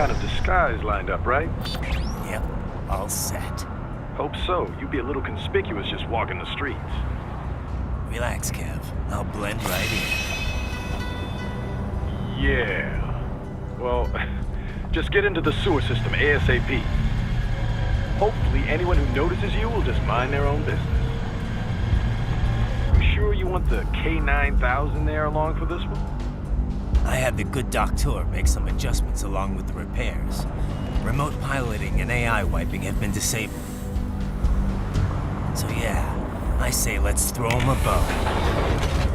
kind of disguise lined up, right? Yep, all set. Hope so. You'd be a little conspicuous just walking the streets. Relax, Kev. I'll blend right in. Yeah. Well, just get into the sewer system ASAP. Hopefully anyone who notices you will just mind their own business. You sure you want the K9000 there along for this one? I had the good doctor make some adjustments along with the repairs. Remote piloting and AI wiping have been disabled. So yeah, I say let's throw him a bone.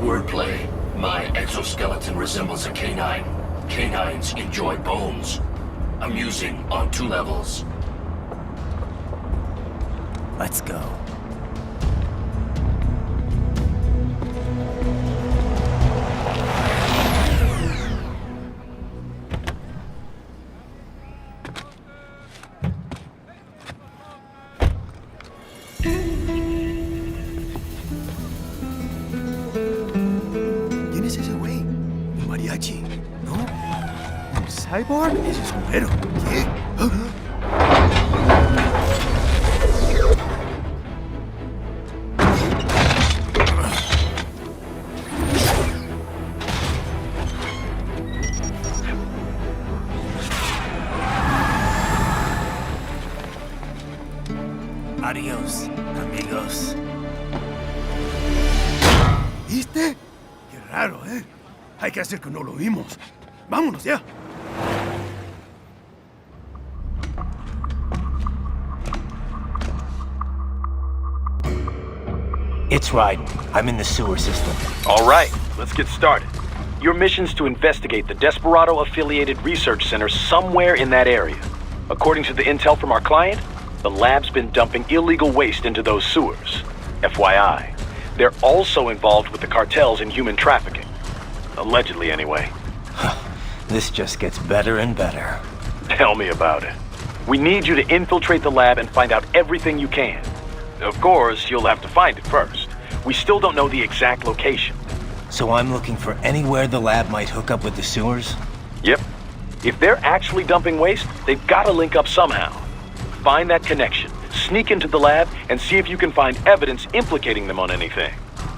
Wordplay. My exoskeleton resembles a canine. Canines enjoy bones. Amusing on 2 levels. Let's go. ¿Quién es ese güey? ¿Un mariachi? ¿No? ¿Un cyborg? Ese es un güero. ¿Qué? Adiós, amigos. ¿Viste? Qué raro, ¿eh? Hay que hacer que no lo vimos. Vámonos ya. It's Raiden. I'm in the sewer system. All right, let's get started. Your mission's to investigate the Desperado-affiliated research center somewhere in that area. According to the intel from our client, the lab's been dumping illegal waste into those sewers. FYI, they're also involved with the cartels in human trafficking. Allegedly, anyway. This just gets better and better. Tell me about it. We need you to infiltrate the lab and find out everything you can. Of course, you'll have to find it first. We still don't know the exact location. So I'm looking for anywhere the lab might hook up with the sewers? Yep. If they're actually dumping waste, they've got to link up somehow. Find that connection, sneak into the lab, and see if you can find evidence implicating them on anything.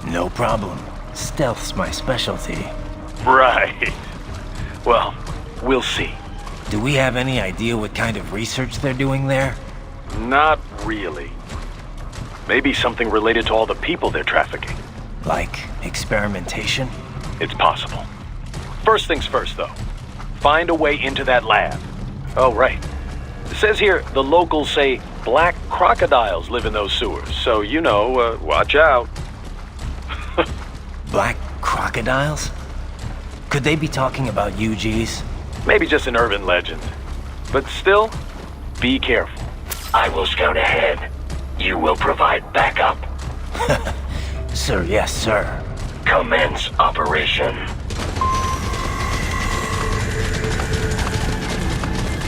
No problem. Stealth's my specialty. Right. Well, we'll see. Do we have any idea what kind of research they're doing there? Not really. Maybe something related to all the people they're trafficking. Like experimentation? It's possible. First things first, though. Find a way into that lab. Oh, right. It says here the locals say black crocodiles live in those sewers, so you know, watch out. Black crocodiles? Could they be talking about UGs? Maybe just an urban legend. But still, be careful. I will scout ahead. You will provide backup. Sir, yes, sir. Commence operation.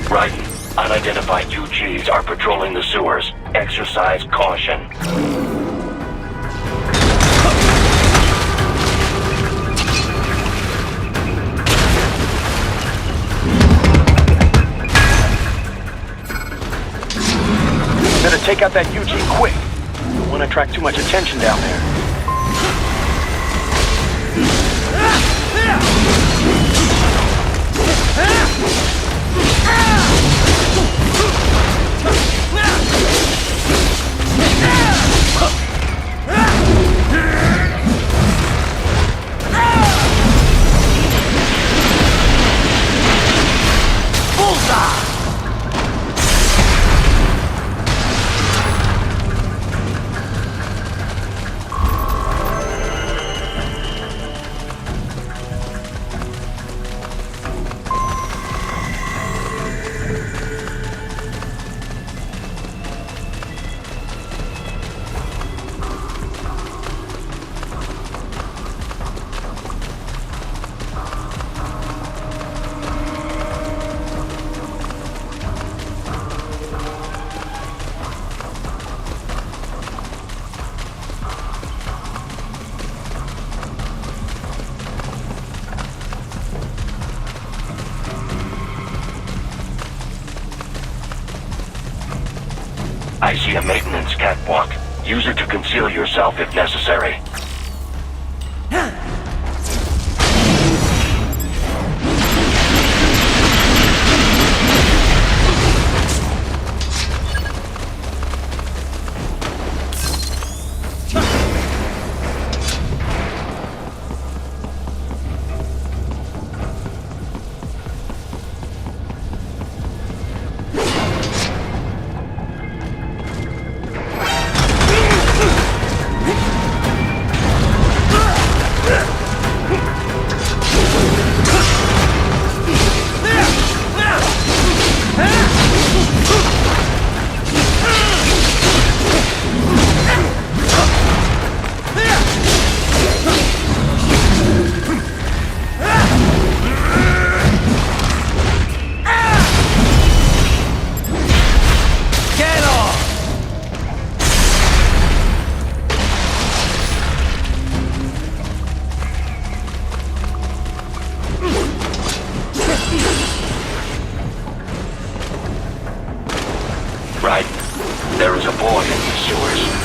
Raiden, unidentified UGs are patrolling the sewers. Exercise caution. Better take out that UG quick. Don't want to attract too much attention down there. Bullseye! I see a maintenance catwalk. Use it to conceal yourself if necessary. Raiden, there is a boy in these sewers.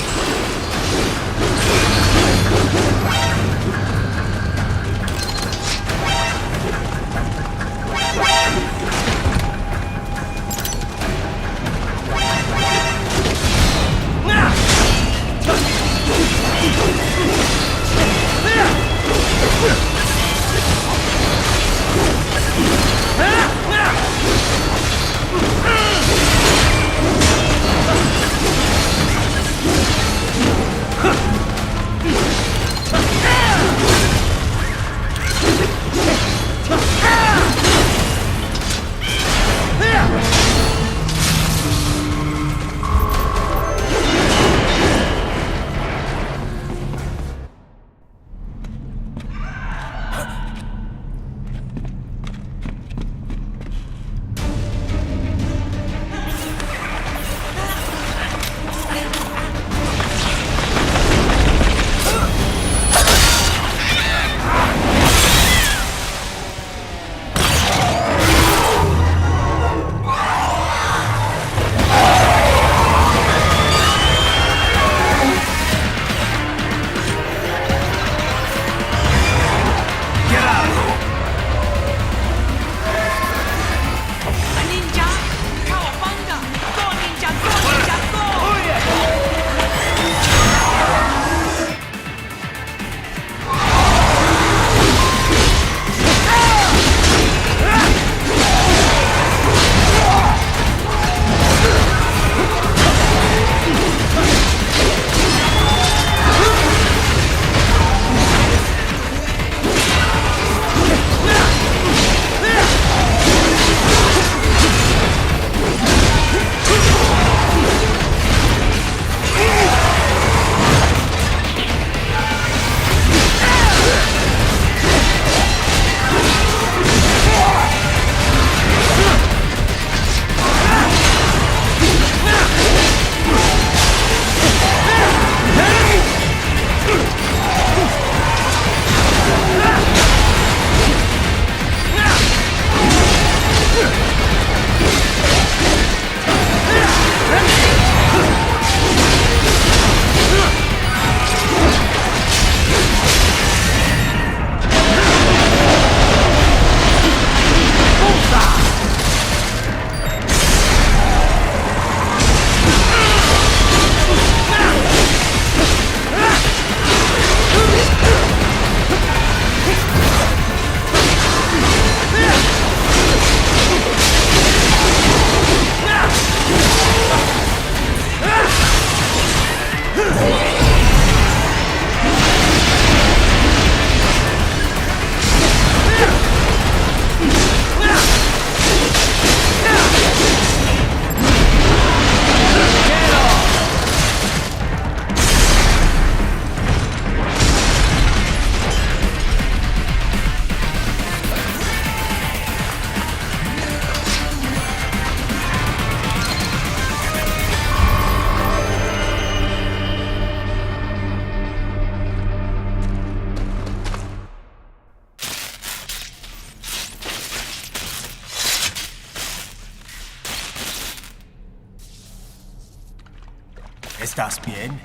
¿Estás bien?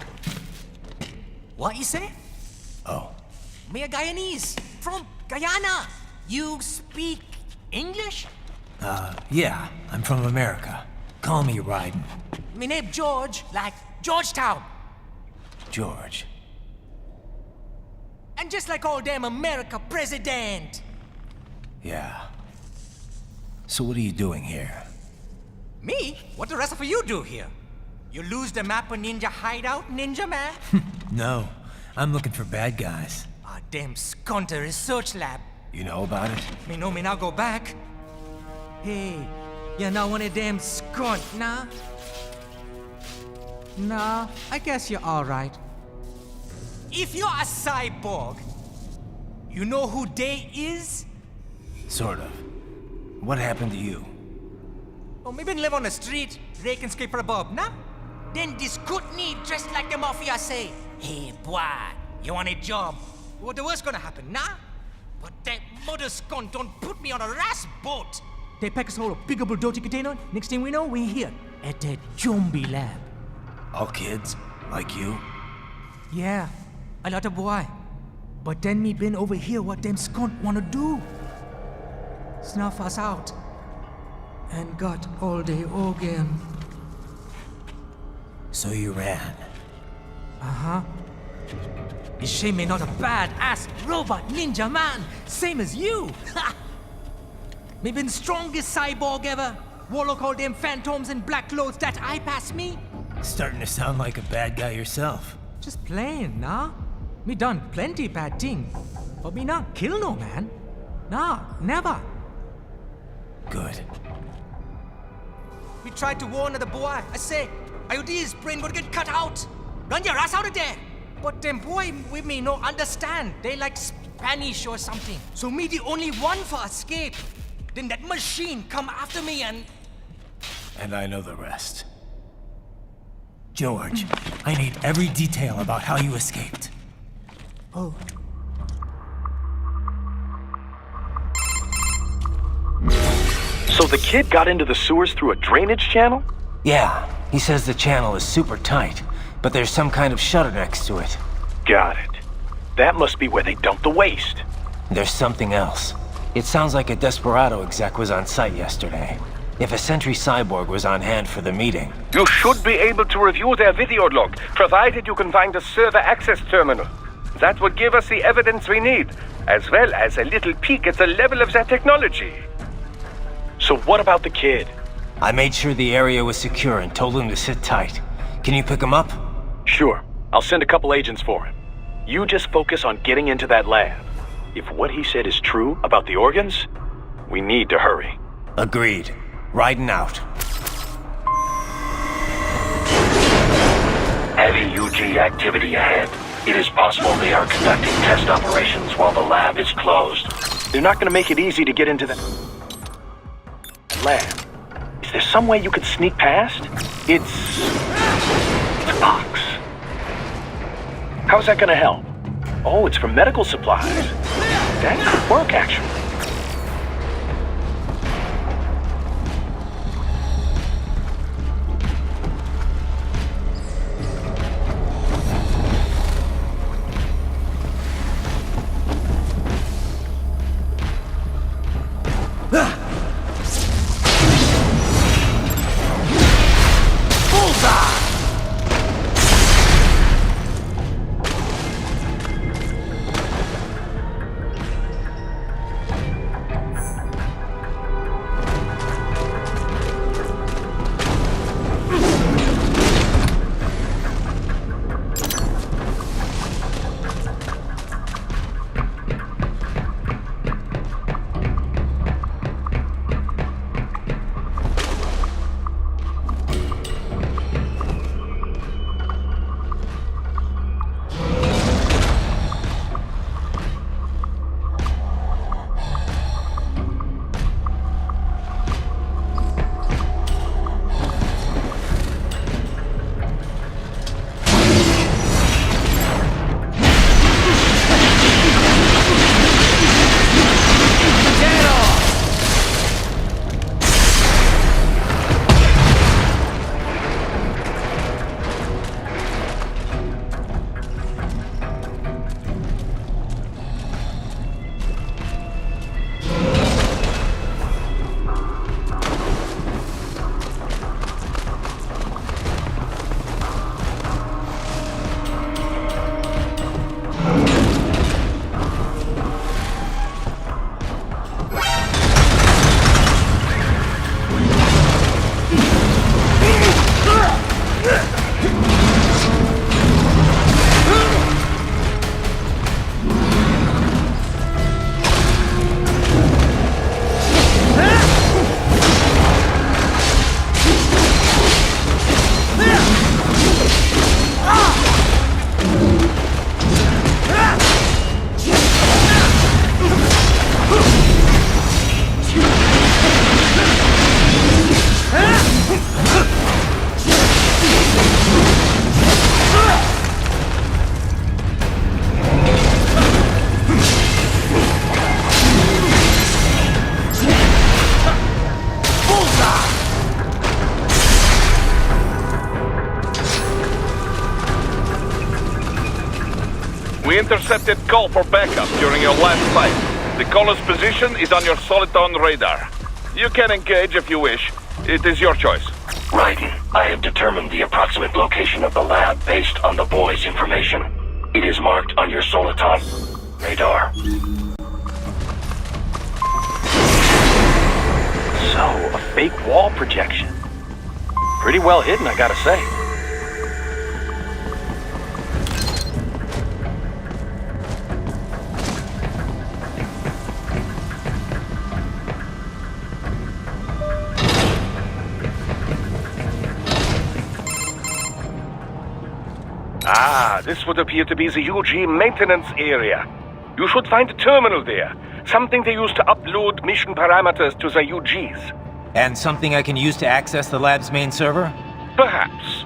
What you say? Oh, Me a Guyanese from Guyana. You speak English? yeah, I'm from America. Call me Raiden. Me name George, like Georgetown. George. And just like all damn America president. Yeah. So what are you doing here? Me? What the rest of you do here? You lose the map of Ninja Hideout, Ninja Man? No, I'm looking for bad guys. Ah, damn Skunter research lab. You know about it? Me know me now go back. Hey, you're not one of them skunt, nah? Nah, I guess you're alright. If you're a cyborg, you know who they is? Sort of. What happened to you? Oh, me been live on the street, rake and scrape for a bob, nah? Then this good need dressed like the mafia say, hey boy, you want a job? What the worst gonna happen, nah? But that mother scunt don't put me on a ras boat. They pack us all a big old dirty container. Next thing we know, we're here at that zombie lab. All kids? Like you? Yeah, a lot of boy. But then me been over here what them scunt wanna do. Snuff us out. And got all the organ. So you ran. Uh-huh. Is she me not a bad-ass robot ninja man, same as you? Ha! Me been strongest cyborg ever. Warlock all them phantoms and black clothes that eye pass me. Starting to sound like a bad guy yourself. Just plain, nah? Me done plenty bad thing. But me not kill no man. Nah, never. Good. We tried to warn the boy. I say, IOD's brain gonna get cut out. Run your ass out of there. But them boy with me no understand. They like Spanish or something. So me the only one for escape. Then that machine come after me and... And I know the rest. George, I need every detail about how you escaped. Oh. So the kid got into the sewers through a drainage channel? Yeah, he says the channel is super tight, but there's some kind of shutter next to it. Got it. That must be where they dumped the waste. There's something else. It sounds like a Desperado exec was on site yesterday. If a Sentry cyborg was on hand for the meeting. You should be able to review their video log, provided you can find a server access terminal. That would give us the evidence we need, as well as a little peek at the level of their technology. So what about the kid? I made sure the area was secure and told him to sit tight. Can you pick him up? Sure. I'll send a couple agents for him. You just focus on getting into that lab. If what he said is true about the organs, we need to hurry. Agreed. Riding out. Heavy UG activity ahead. It is possible they are conducting test operations while the lab is closed. They're not gonna make it easy to get into the lab. Is there some way you could sneak past? It's a box. How's that gonna help? Oh, it's for medical supplies. That could work, actually. We intercepted call for backup during your last fight. The caller's position is on your Soliton radar. You can engage if you wish. It is your choice. Raiden, I have determined the approximate location of the lab based on the boy's information. It is marked on your Soliton radar. So, a fake wall projection. Pretty well hidden, I gotta say. Ah, this would appear to be the UG maintenance area. You should find a terminal there. Something they use to upload mission parameters to the UGs. And something I can use to access the lab's main server? Perhaps.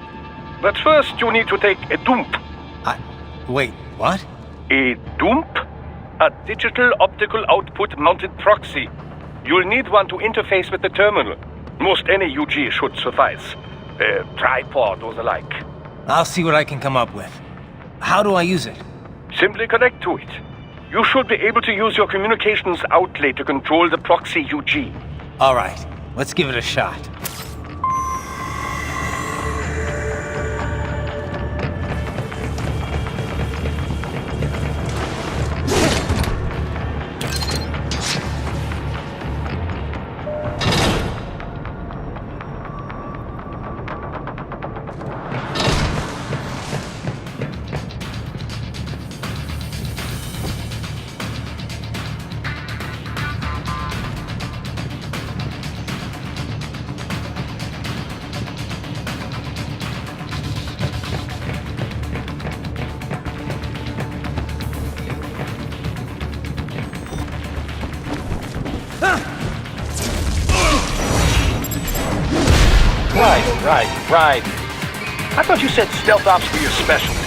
But first you need to take a dump. Wait, what? A dump? A digital optical output mounted proxy. You'll need one to interface with the terminal. Most any UG should suffice. A tripod or the like. I'll see what I can come up with. How do I use it? Simply connect to it. You should be able to use your communications outlay to control the proxy UG. All right, let's give it a shot. Right. I thought you said stealth ops were your specialty.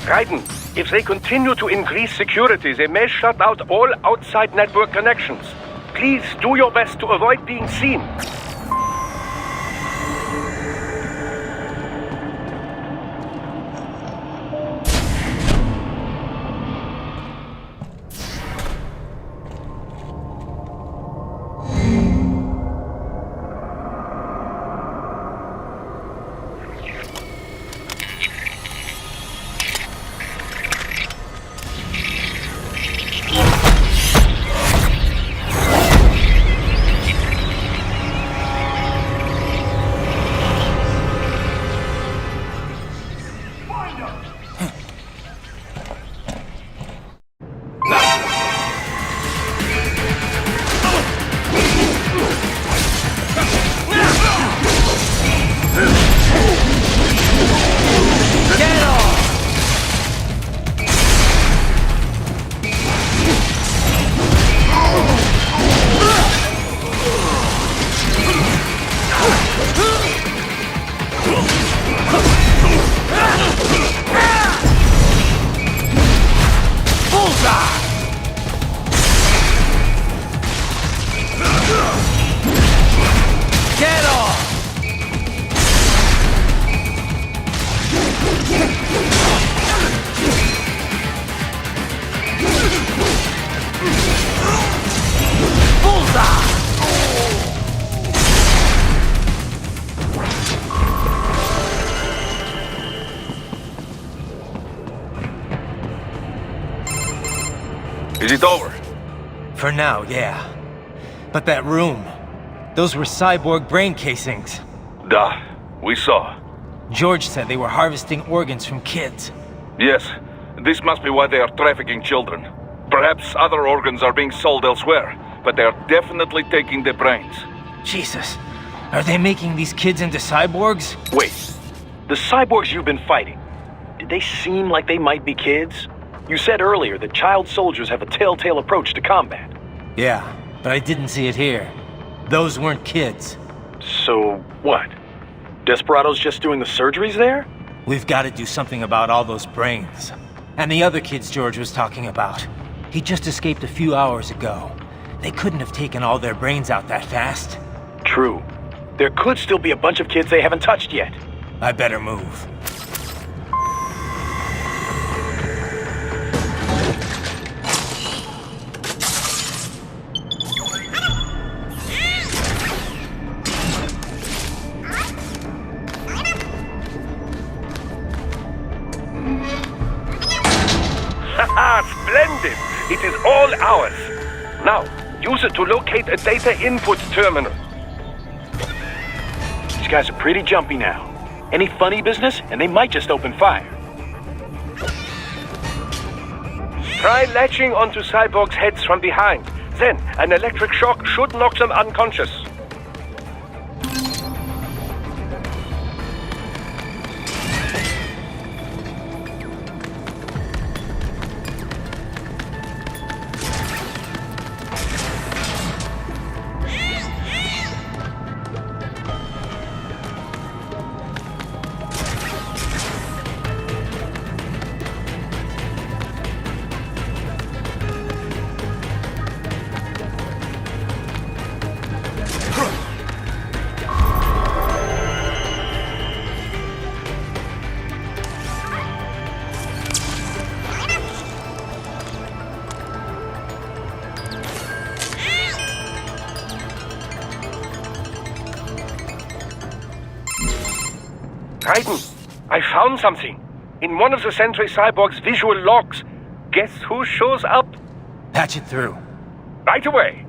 Raiden, if they continue to increase security, they may shut out all outside network connections. Please do your best to avoid being seen. Is it over? For now, yeah. But that room, those were cyborg brain casings. Duh. We saw. George said they were harvesting organs from kids. Yes. This must be why they are trafficking children. Perhaps other organs are being sold elsewhere, but they are definitely taking the brains. Jesus. Are they making these kids into cyborgs? Wait. The cyborgs you've been fighting, did they seem like they might be kids? You said earlier that child soldiers have a telltale approach to combat. Yeah, but I didn't see it here. Those weren't kids. So, what? Desperado's just doing the surgeries there? We've got to do something about all those brains. And the other kids George was talking about. He just escaped a few hours ago. They couldn't have taken all their brains out that fast. True. There could still be a bunch of kids they haven't touched yet. I better move. Haha, splendid! It is all ours. Now, use it to locate a data input terminal. These guys are pretty jumpy now. Any funny business, and they might just open fire. Try latching onto cyborgs' heads from behind. Then, an electric shock should knock them unconscious. Raiden, I found something. In one of the Sentry Cyborg's visual logs. Guess who shows up? Patch it through. Right away.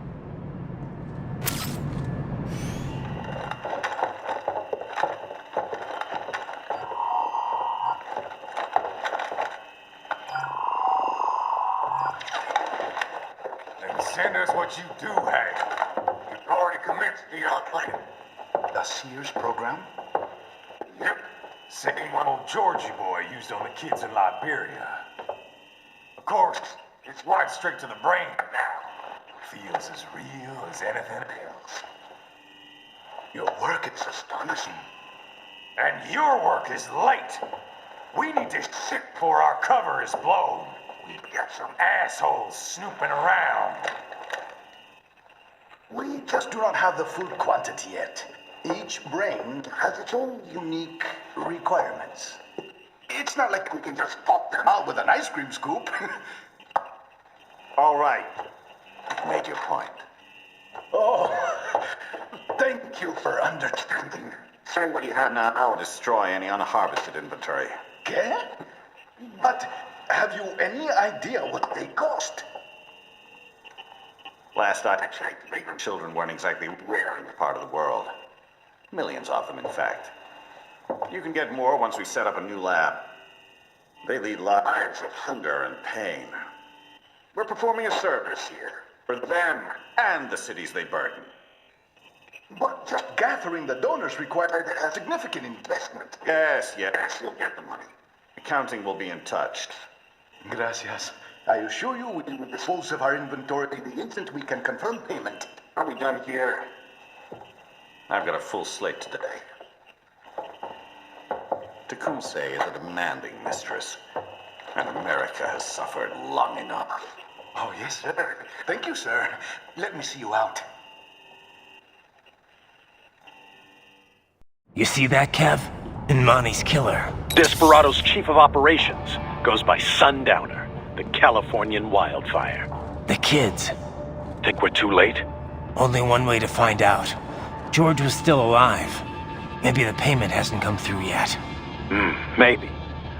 Then send us what you do have. You've already commenced the plan. The Sears program? Yep. Same one old Georgie boy used on the kids in Liberia. Of course, it's right straight to the brain now. Feels as real as anything else. Your work is astonishing. And your work is late. We need this shit before our cover is blown. We've got some assholes snooping around. We just do not have the full quantity yet. Each brain has its own unique requirements. It's not like we can just pop them out with an ice cream scoop. All right. You've made your point. Oh, thank you for understanding. Send what you have now. I'll destroy any unharvested inventory. Okay? But have you any idea what they cost? Last I checked, children weren't exactly rare in this part of the world. Millions of them, in fact. You can get more once we set up a new lab. They lead lives of hunger and pain. We're performing a service here. For them and the cities they burden. But just gathering the donors required a significant investment. Yes, you'll get the money. Accounting will be in touch. Gracias. I assure you we will dispose of our inventory the instant we can confirm payment. Are we done here? I've got a full slate today. Tecumseh is a demanding mistress, and America has suffered long enough. Oh, yes, sir. Thank you, sir. Let me see you out. You see that, Kev? Imani's killer. Desperado's chief of operations goes by Sundowner, the Californian wildfire. The kids. Think we're too late? Only one way to find out. George was still alive. Maybe the payment hasn't come through yet. Maybe.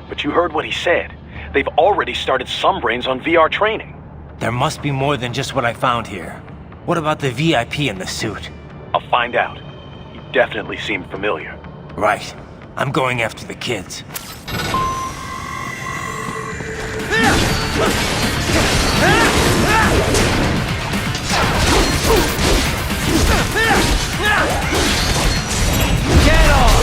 But you heard what he said. They've already started some brains on VR training. There must be more than just what I found here. What about the VIP in the suit? I'll find out. He definitely seemed familiar. Right. I'm going after the kids. Get off!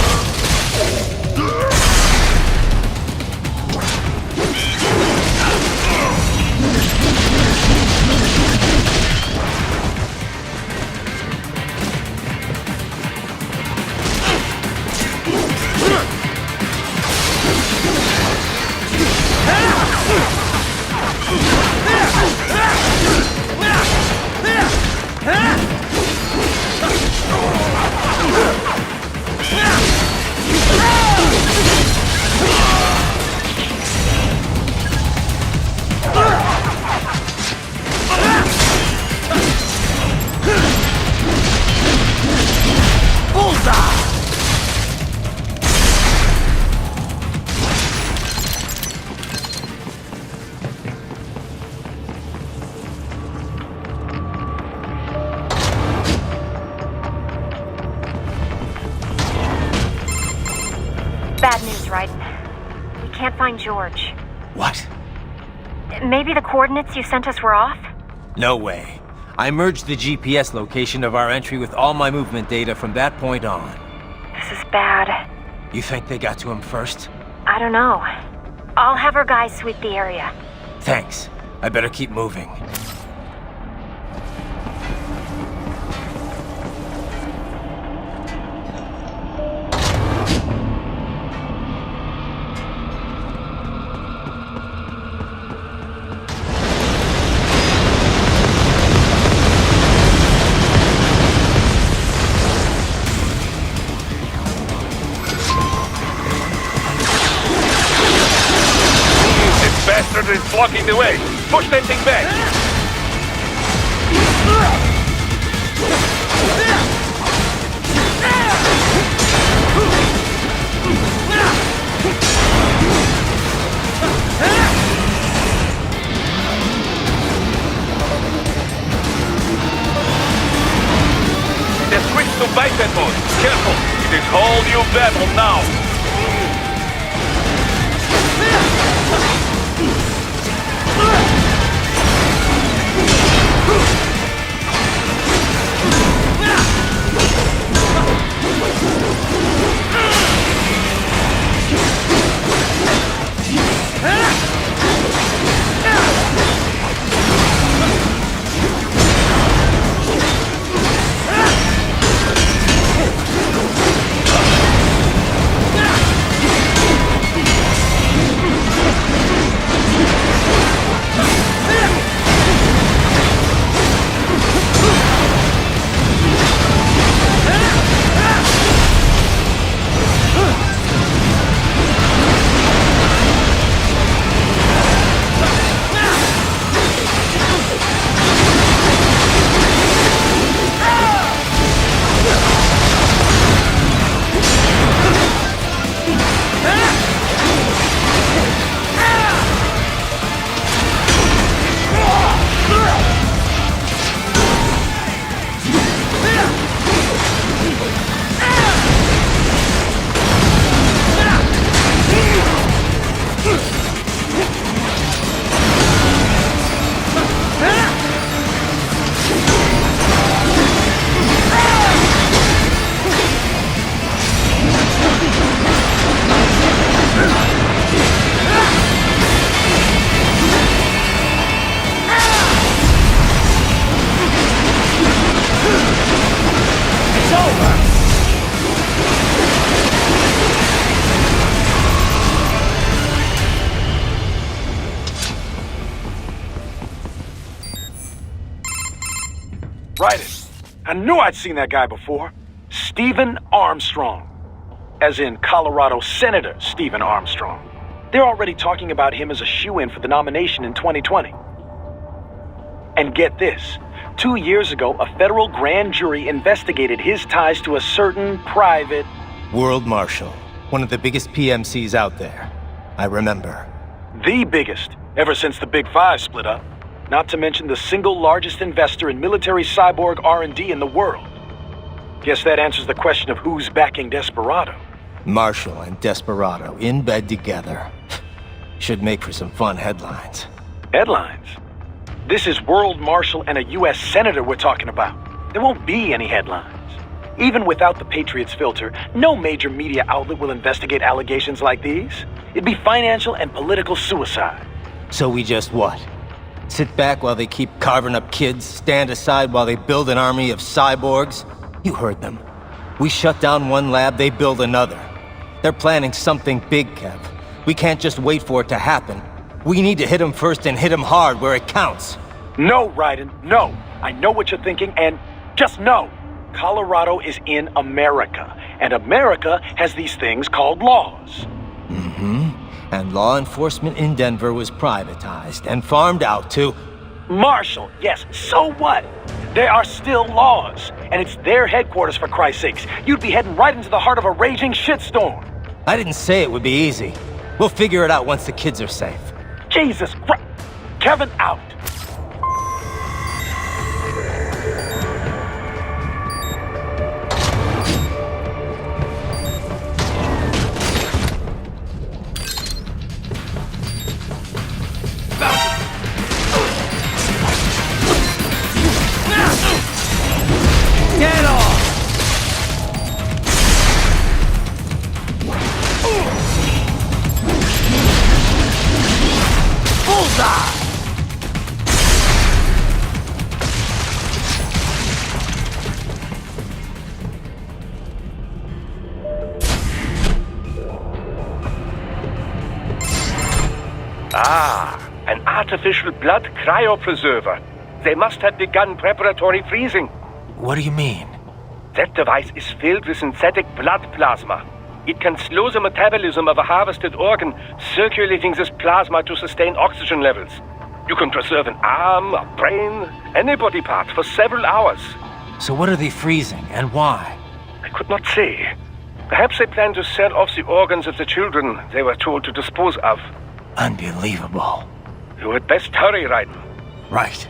Bad news, Raiden. We can't find George. What? Maybe the coordinates you sent us were off? No way. I merged the GPS location of our entry with all my movement data from that point on. This is bad. You think they got to him first? I don't know. I'll have our guys sweep the area. Thanks. I better keep moving. Bastard is blocking the way. Push that thing back. They're switched to biped mode. Careful. It is whole new battle now. Raiden. I knew I'd seen that guy before. Stephen Armstrong. As in Colorado Senator Stephen Armstrong. They're already talking about him as a shoo-in for the nomination in 2020. And get this. 2 years ago, a federal grand jury investigated his ties to a certain private... World Marshal. One of the biggest PMCs out there. I remember. The biggest, ever since the Big Five split up. not to mention the single largest investor in military cyborg R&D in the world. Guess that answers the question of who's backing Desperado. Marshall and Desperado in bed together. Should make for some fun headlines. Headlines? This is World Marshal and a U.S. Senator we're talking about. There won't be any headlines. Even without the Patriots filter, no major media outlet will investigate allegations like these. It'd be financial and political suicide. So we just what? Sit back while they keep carving up kids, stand aside while they build an army of cyborgs? You heard them. We shut down one lab, they build another. They're planning something big, Kev. We can't just wait for it to happen. We need to hit them first and hit them hard where it counts. No, Raiden, no. I know what you're thinking, and just no. Colorado is in America, and America has these things called laws. And law enforcement in Denver was privatized and farmed out to... Marshall, yes, so what? There are still laws, and it's their headquarters, for Christ's sakes. You'd be heading right into the heart of a raging shitstorm. I didn't say it would be easy. We'll figure it out once the kids are safe. Jesus Christ. Kevin out. Get off! Bullseye! Ah, an artificial blood cryopreserver. They must have begun preparatory freezing. What do you mean? That device is filled with synthetic blood plasma. It can slow the metabolism of a harvested organ, circulating this plasma to sustain oxygen levels. You can preserve an arm, a brain, any body part for several hours. So what are they freezing, and why? I could not say. Perhaps they plan to sell off the organs of the children they were told to dispose of. Unbelievable. You had best hurry, Raiden. Right.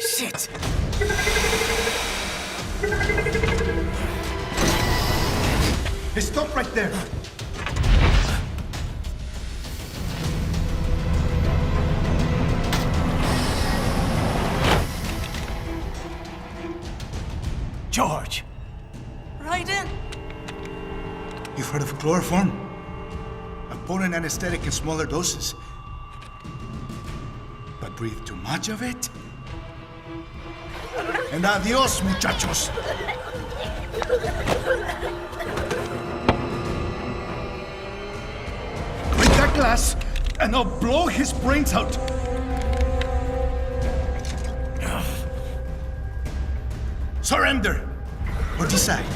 Shit! Hey, stop right there! George! Raiden? You've heard of chloroform? A potent anesthetic in smaller doses. But breathe too much of it? And adios, muchachos! Break that glass, and I'll blow his brains out! Surrender! Or decide,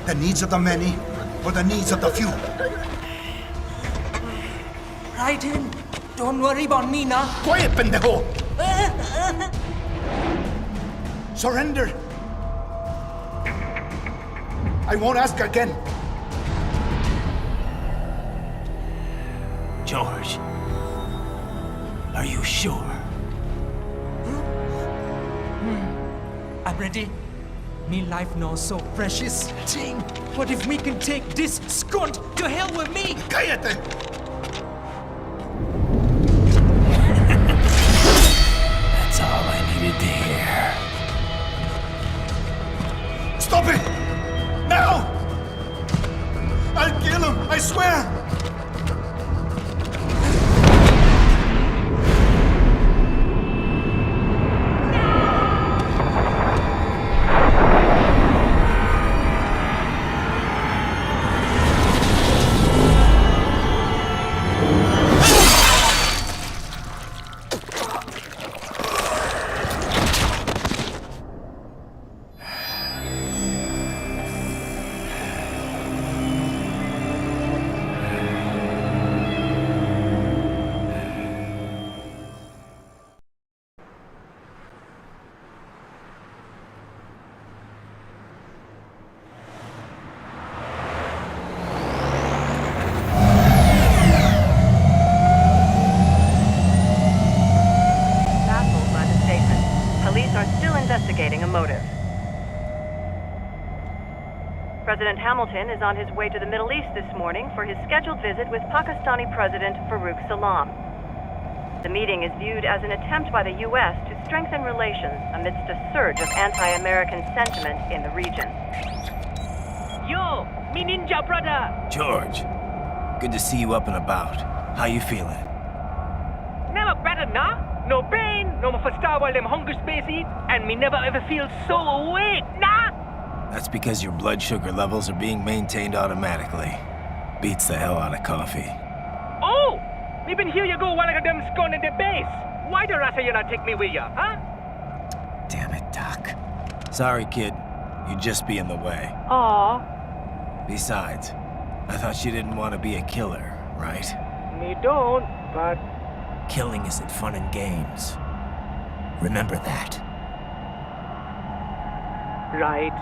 the needs of the many, or the needs of the few. Raiden, don't worry about me now. Quiet, pendejo! Surrender! I won't ask again. George, are you sure? I'm ready. Me life now so precious. Ting, what if we can take this skunt to hell with me? Cállate! That's all I needed to hear. Stop it! Now! I'll kill him, I swear! still investigating a motive. President Hamilton is on his way to the Middle East this morning for his scheduled visit with Pakistani President Farouk Salam. The meeting is viewed as an attempt by the U.S. to strengthen relations amidst a surge of anti-American sentiment in the region. Yo, me ninja brother! George, good to see you up and about. How you feeling? Never better, nah? No pain, no more starve while them hunger space eat, and me never ever feel so awake, nah? That's because your blood sugar levels are being maintained automatically. Beats the hell out of coffee. Oh! Me been here you go while I got them scone in the base. Why the rasta you not take me with ya, huh? Damn it, Doc. Sorry, kid. You'd just be in the way. Aw. Besides, I thought you didn't want to be a killer, right? Me don't, but... Killing isn't fun and games. Remember that. Right.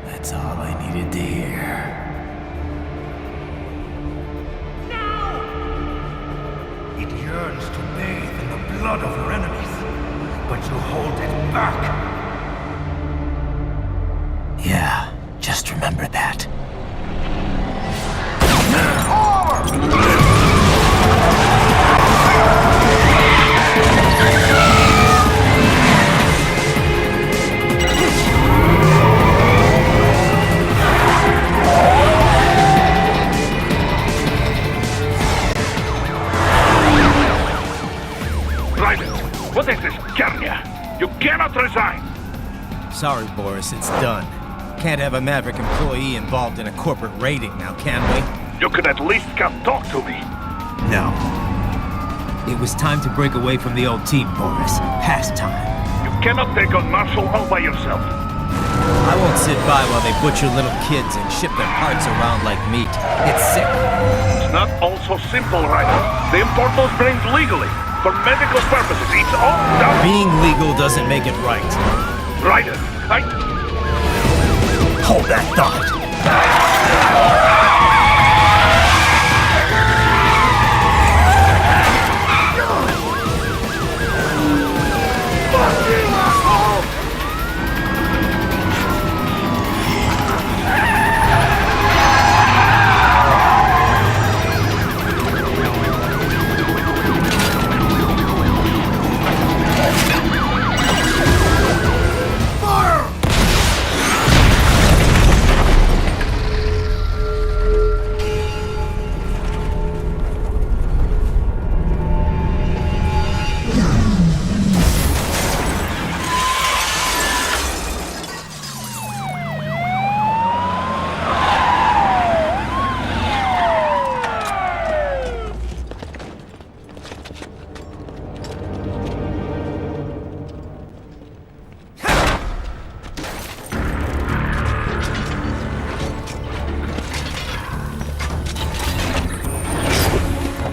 That's all I needed to hear. It yearns to bathe in the blood of your enemies, but you hold it back. Yeah, just remember that. Raiden, what is this, Garnia? You cannot resign! Sorry, Boris, it's done. Can't have a Maverick employee involved in a corporate raiding now, can we? You could at least come talk to me. No. It was time to break away from the old team, Boris. Past time. You cannot take on Marshall all by yourself. I won't sit by while they butcher little kids and ship their parts around like meat. It's sick. It's not all so simple, Raiden. They import those brains legally. For medical purposes, it's all done. Being legal doesn't make it right. Raiden, Hold that thought.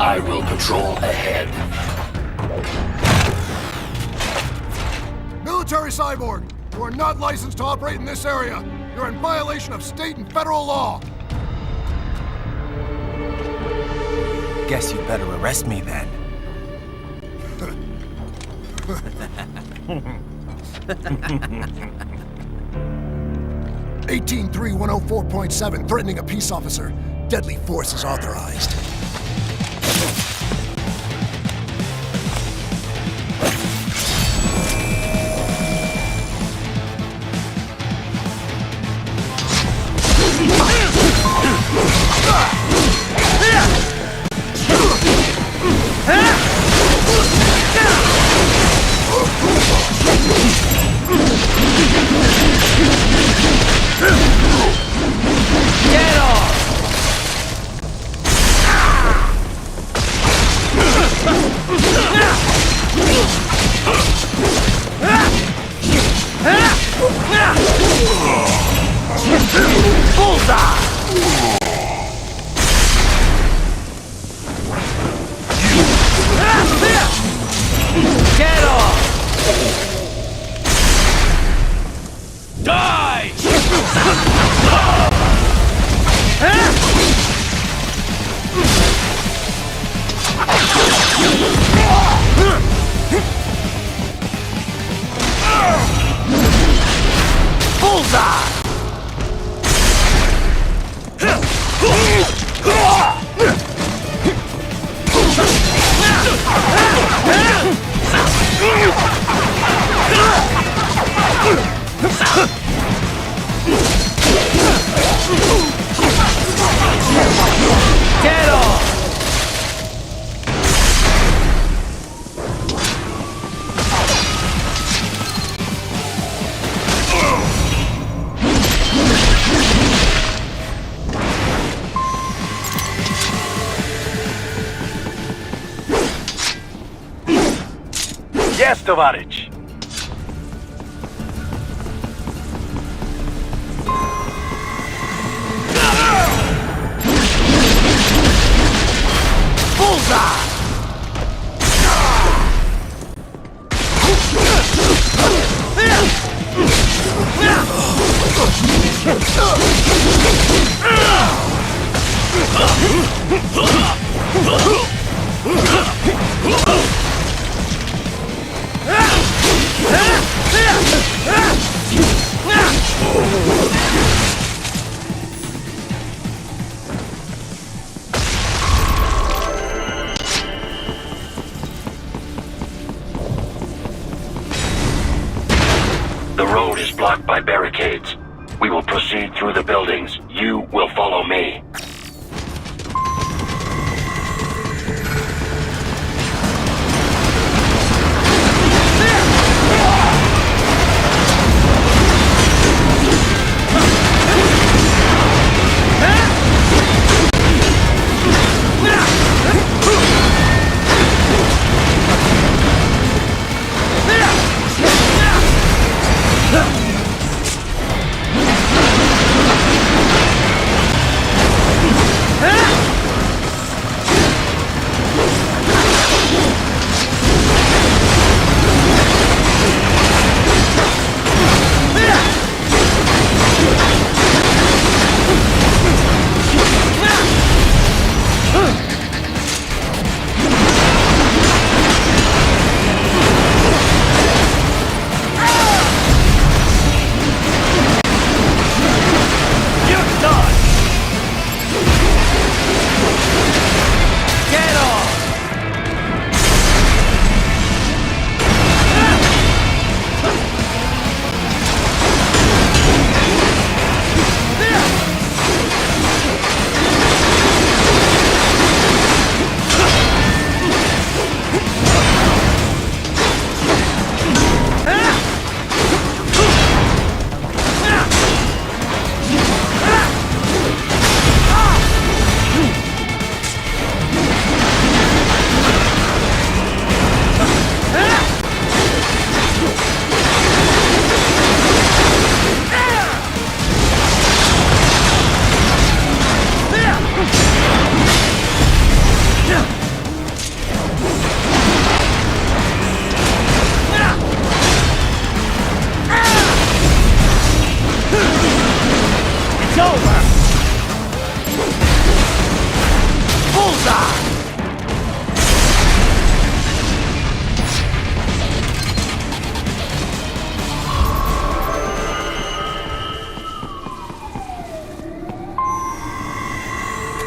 I will patrol ahead. Military cyborg, you are not licensed to operate in this area. You're in violation of state and federal law. Guess you better arrest me then. 18-3-104.7, threatening a peace officer. Deadly force is authorized. Get off! Get off! Die! Get off! Yes, Tovarich. Bullseye! The road is blocked by barricades. We will proceed through the buildings. You will follow me.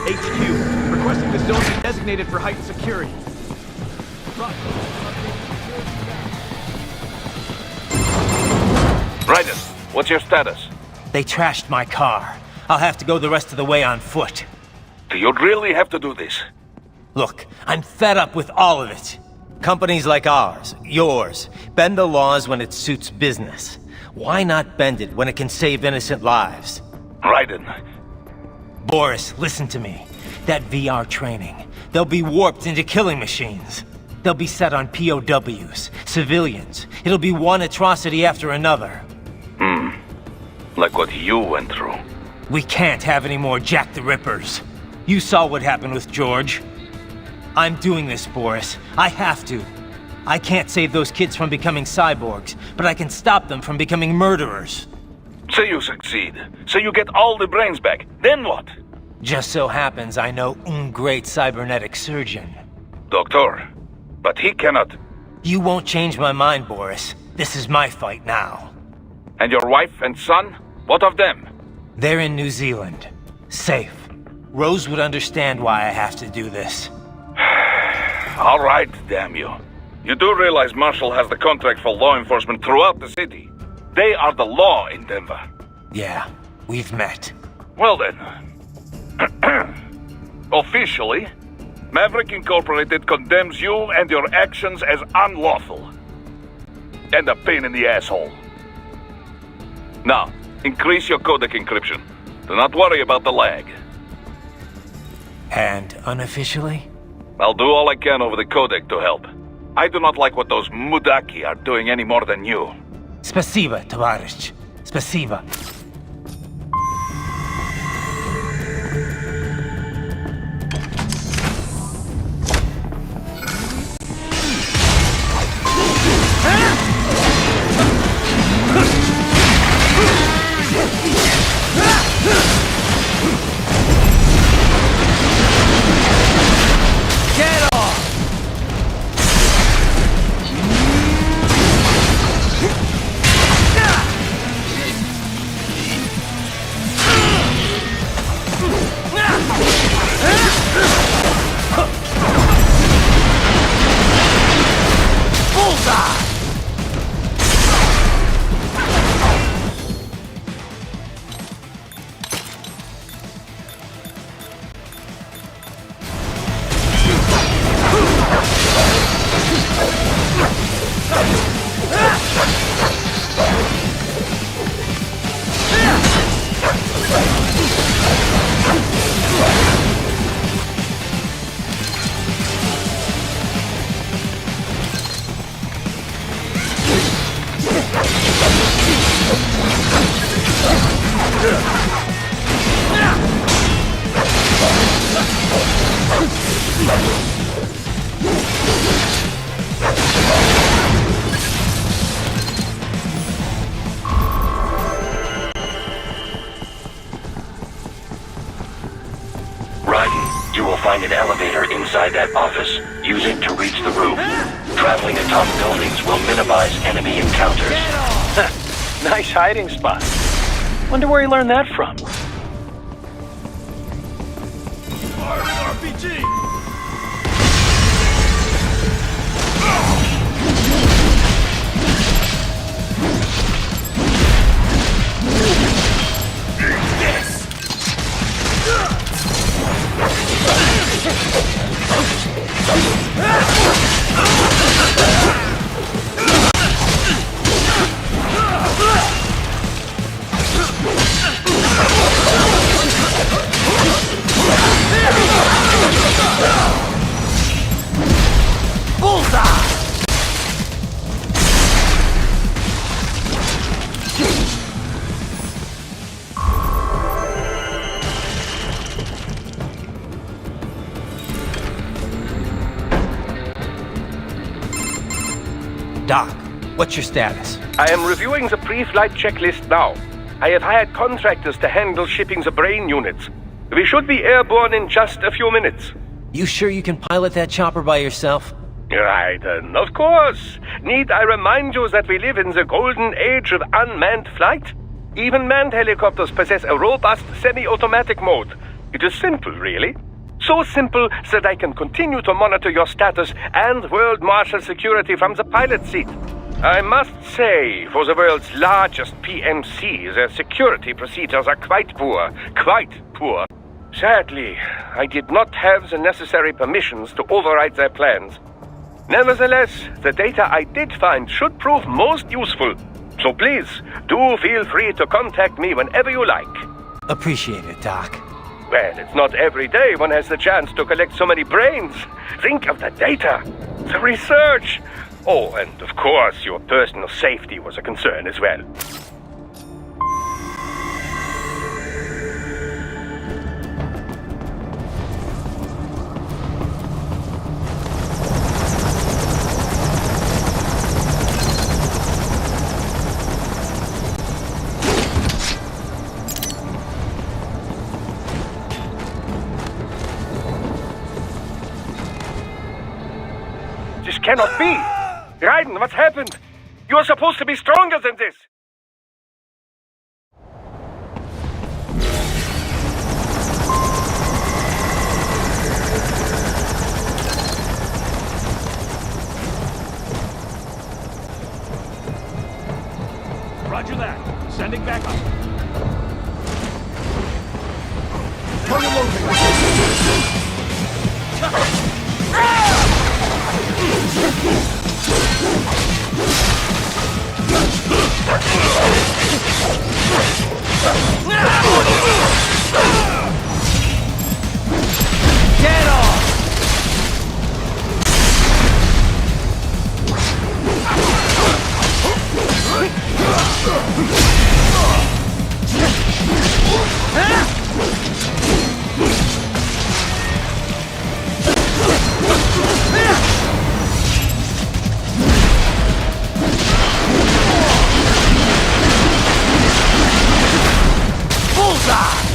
HQ, requesting the zone be designated for heightened security. Raiden, what's your status? They trashed my car. I'll have to go the rest of the way on foot. Do you really have to do this? Look, I'm fed up with all of it. Companies like ours, yours, bend the laws when it suits business. Why not bend it when it can save innocent lives? Raiden. Boris, listen to me. That VR training, they'll be warped into killing machines. They'll be set on POWs, civilians. It'll be one atrocity after another. Like what you went through. We can't have any more Jack the Rippers. You saw what happened with George. I'm doing this, Boris. I have to. I can't save those kids from becoming cyborgs, but I can stop them from becoming murderers. Say you succeed. Say you get all the brains back. Then what? Just so happens I know un great cybernetic surgeon. Doctor. But he cannot. You won't change my mind, Boris. This is my fight now. And your wife and son? What of them? They're in New Zealand. Safe. Rose would understand why I have to do this. All right, damn you. You do realize Marshall has the contract for law enforcement throughout the city. They are the law in Denver. Yeah, we've met. Well then. Officially, Maverick Incorporated condemns you and your actions as unlawful. And a pain in the asshole. Now, increase your codec encryption. Do not worry about the lag. And unofficially? I'll do all I can over the codec to help. I do not like what those mudaki are doing any more than you. Spasiba, товарищ. Spasiba. Raiden, you will find an elevator inside that office. Use it to reach the roof. Traveling atop buildings will minimize enemy encounters. Nice hiding spot. Wonder where he learned that from. RPG! Doc, what's your status? I am reviewing the pre-flight checklist now. I have hired contractors to handle shipping the brain units. We should be airborne in just a few minutes. You sure you can pilot that chopper by yourself? Raiden, of course. Need I remind you that we live in the golden age of unmanned flight? Even manned helicopters possess a robust semi-automatic mode. It is simple, really. So simple that I can continue to monitor your status and world marshal security from the pilot seat. I must say, for the world's largest PMC, their security procedures are quite poor. Quite poor. Sadly, I did not have the necessary permissions to override their plans. Nevertheless, the data I did find should prove most useful. So please, do feel free to contact me whenever you like. Appreciate it, Doc. Well, it's not every day one has the chance to collect so many brains. Think of the data, the research. Oh, and of course, your personal safety was a concern as well. This cannot be! Raiden, what's happened? You are supposed to be stronger than this! Sending backup. Target located. Get off! Bullseye!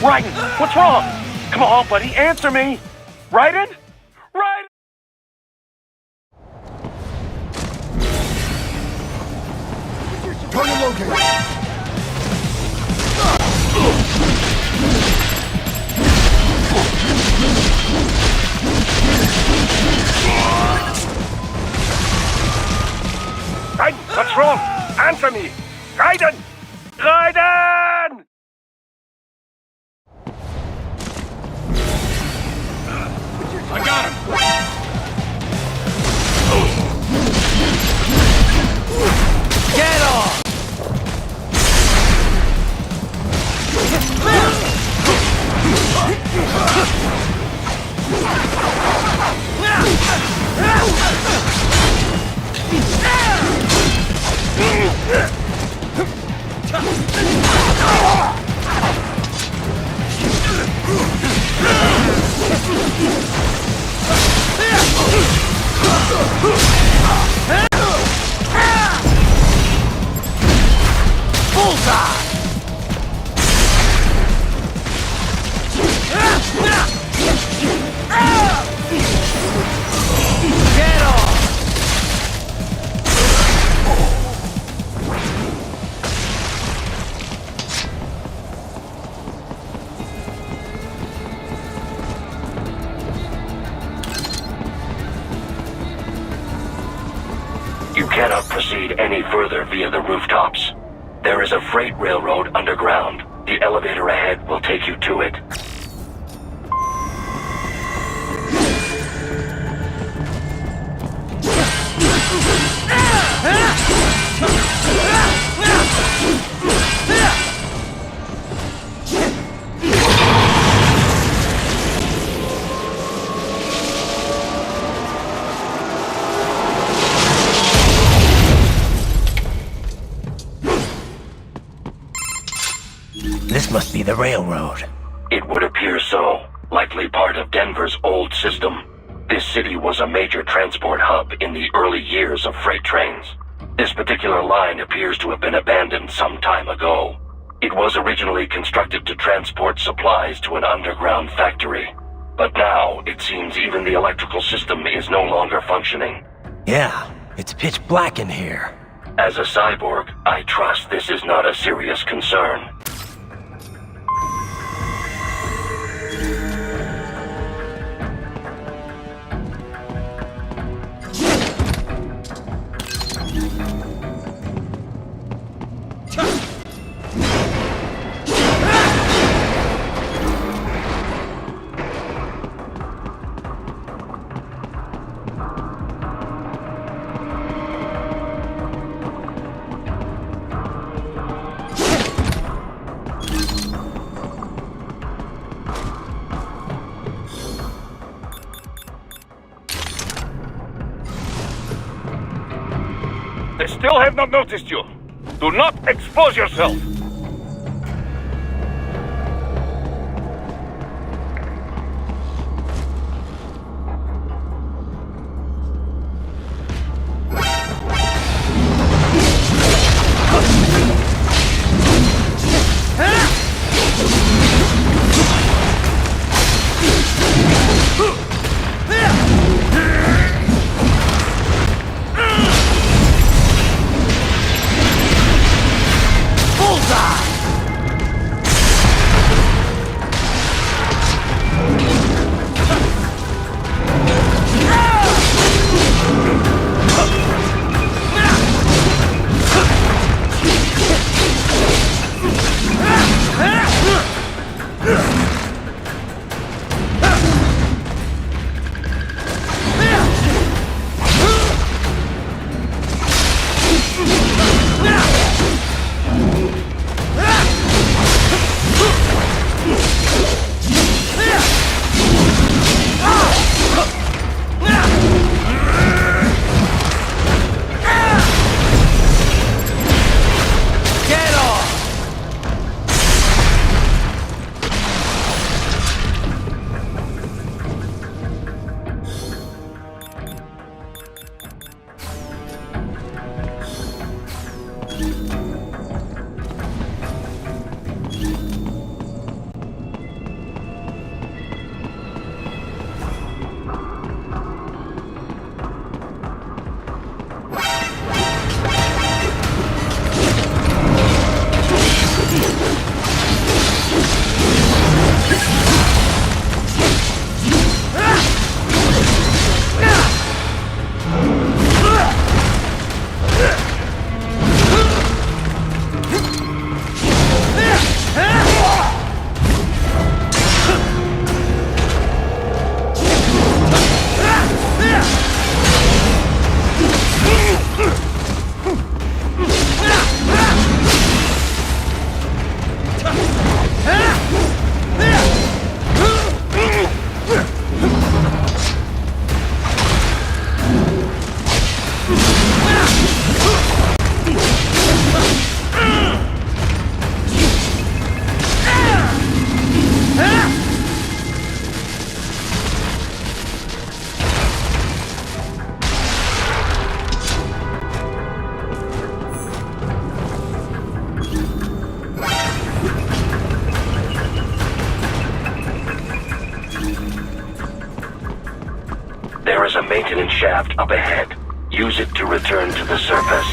Raiden, what's wrong? Come on, buddy, answer me! Raiden? Raiden! Target located. Raiden, what's wrong? Answer me! Raiden! Raiden! I got him! Get off! You cannot proceed any further via the rooftops. There is a freight railroad underground. The elevator ahead will take you to it. This must be the railroad. It would appear so. Likely part of Denver's old system. This city was a major transport hub in the early years of freight trains. This particular line appears to have been abandoned some time ago. It was originally constructed to transport supplies to an underground factory. But now, it seems even the electrical system is no longer functioning. Yeah, it's pitch black in here. As a cyborg, I trust this is not a serious concern. They still have not noticed you. Do not expose yourself. Bullseye! There's a maintenance shaft up ahead. Use it to return to the surface.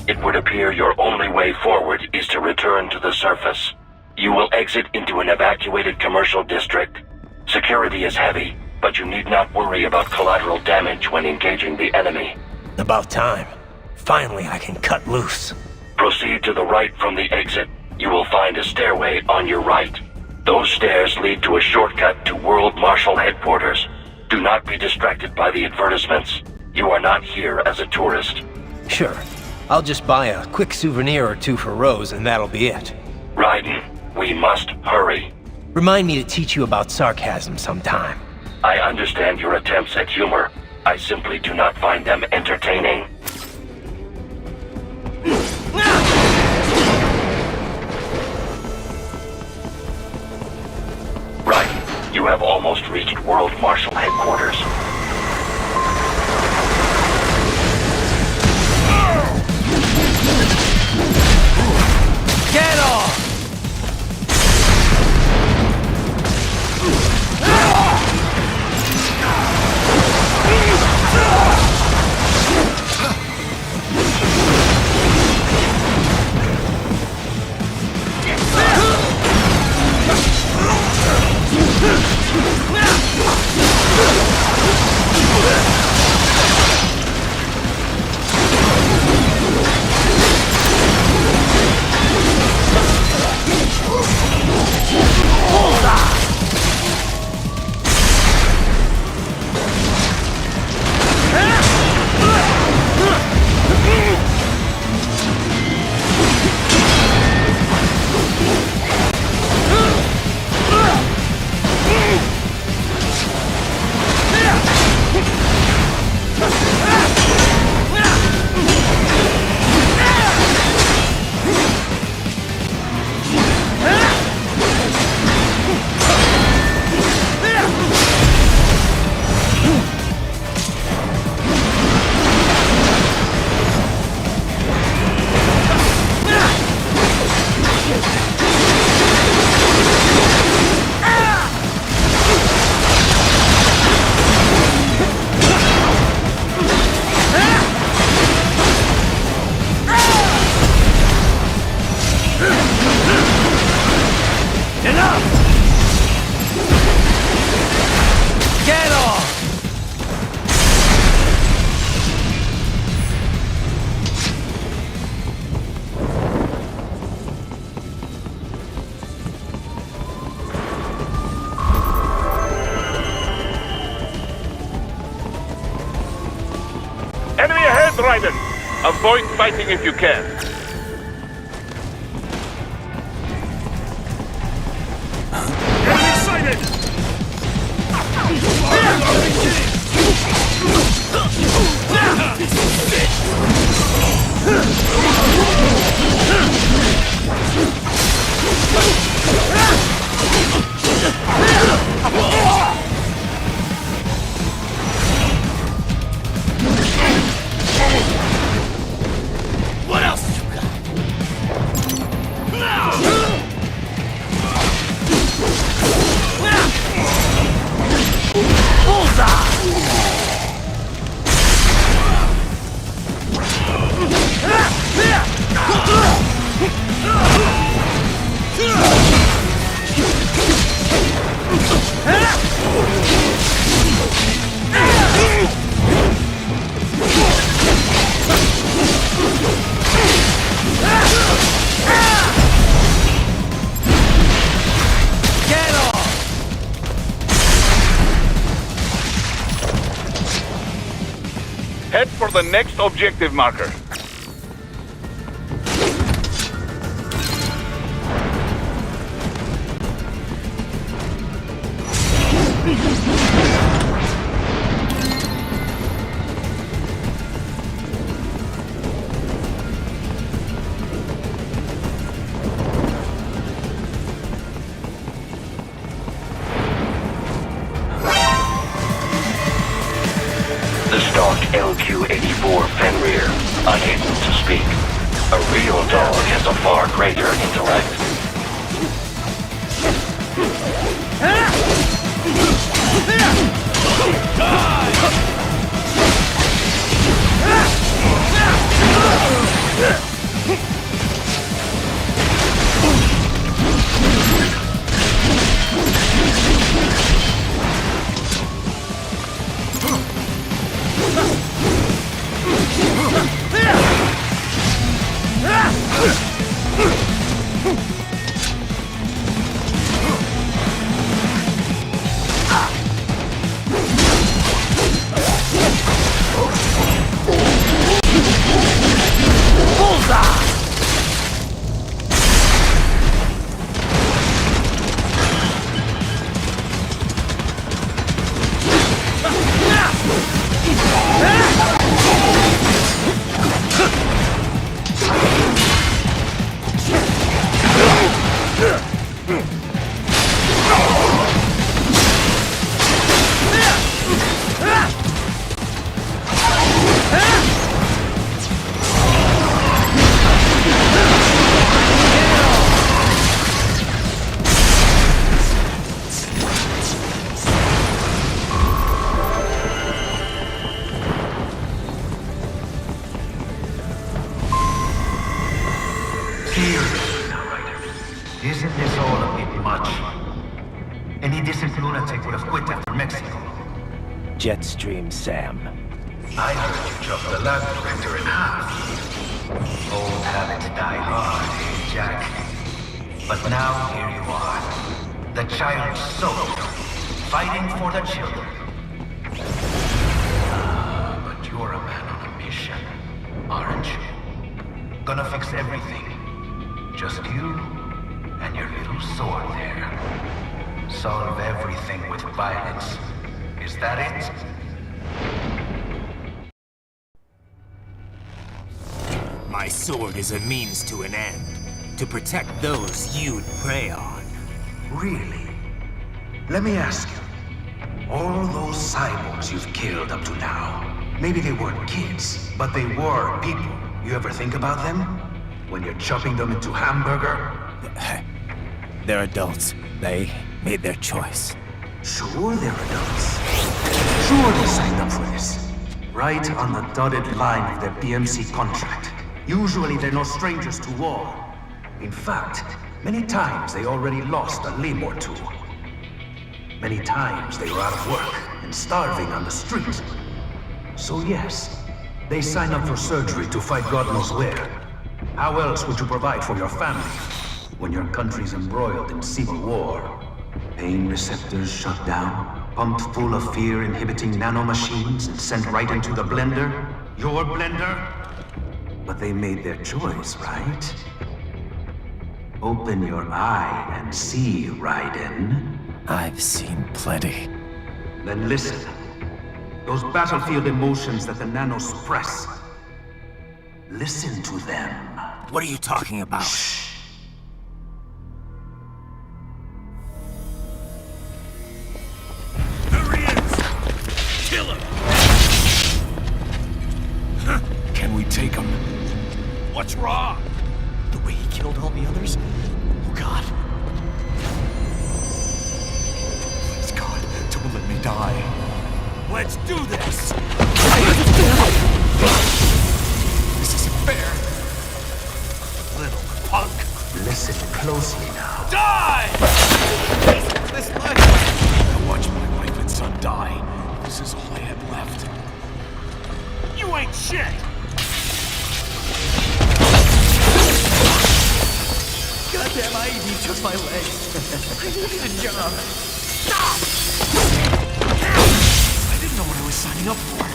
It would appear your only way forward is to return to the surface. You will exit into an evacuated commercial district. Security is heavy, but you need not worry about collateral damage when engaging the enemy. About time. Finally, I can cut loose. Proceed to the right from the exit. You will find a stairway on your right. Those stairs lead to a shortcut to World Marshal Headquarters. Do not be distracted by the advertisements. You are not here as a tourist. Sure. I'll just buy a quick souvenir or two for Rose and that'll be it. Raiden, we must hurry. Remind me to teach you about sarcasm sometime. I understand your attempts at humor. I simply do not find them entertaining. Raiden, you have almost reached World Marshal Headquarters. Get off! Raiden, avoid fighting if you can. Enemy sighted! the next objective marker. The stalked LQ-84 Fenrir, unable to speak. A real dog has a far greater intellect. Isn't this all a bit much? Any decent lunatic would have quit after Mexico. Jetstream, Sam. I heard you chopped the lab director in half. Old habits die hard, eh, Jack? But now here you are. The child's soul, fighting for the children. But you're a man on a mission, aren't you? Gonna fix everything. Just you and your little sword there. Solve everything with violence. Is that it? My sword is a means to an end. To protect those you'd prey on. Really? Let me ask you. All those cyborgs you've killed up to now, maybe they weren't kids, but they were people. You ever think about them? When you're chopping them into hamburger? They're adults. They made their choice. Sure they're adults. Sure they signed up for this. Right on the dotted line of their BMC contract. Usually they're no strangers to war. In fact, many times they already lost a limb or two. Many times they were out of work and starving on the street. So yes, they sign up for surgery to fight God knows where. How else would you provide for your family when your country's embroiled in civil war? Pain receptors shut down, pumped full of fear-inhibiting nanomachines and sent right into the blender? Your blender? But they made their choice, right? Open your eye and see, Raiden. I've seen plenty. Then listen. Those battlefield emotions that the nanos suppress. Listen to them. What are you talking about? Shh. Kill him! Can we take him? What's wrong? The way he killed all the others? Oh, God. Please, God, don't let me die. Let's do this! This isn't fair. Little punk. Listen closely now. Die! This life! I watched my wife and son die. This is all I had left. You ain't shit! Goddamn IED took my leg. I needed a job. Stop! I didn't know what I was signing up for.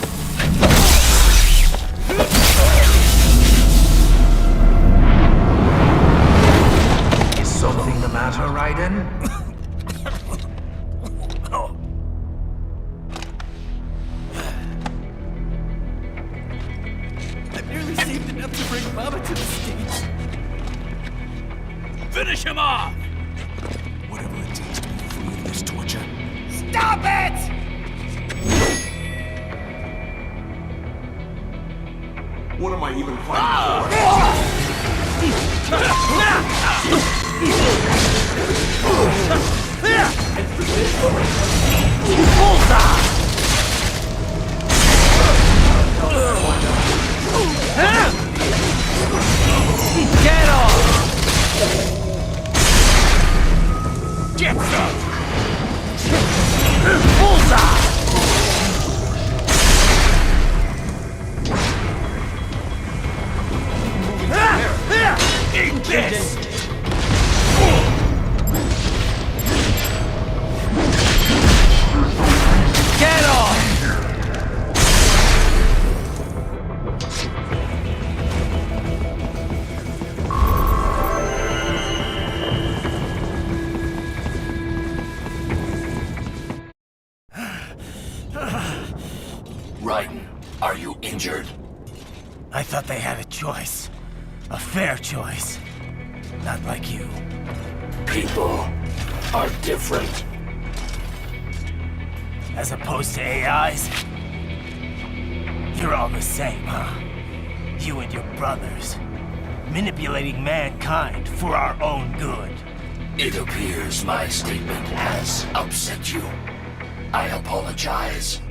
bring Mama to the States. Finish him off! Whatever it takes to be free of this torture. Stop it! What am I even fighting Get off! Get some! Bullseye! Eat this! Get off! Raiden, are you injured? I thought they had a choice. A fair choice. Not like you. People are different. As opposed to AIs? You're all the same, huh? You and your brothers. Manipulating mankind for our own good. It appears my statement has upset you. I apologize.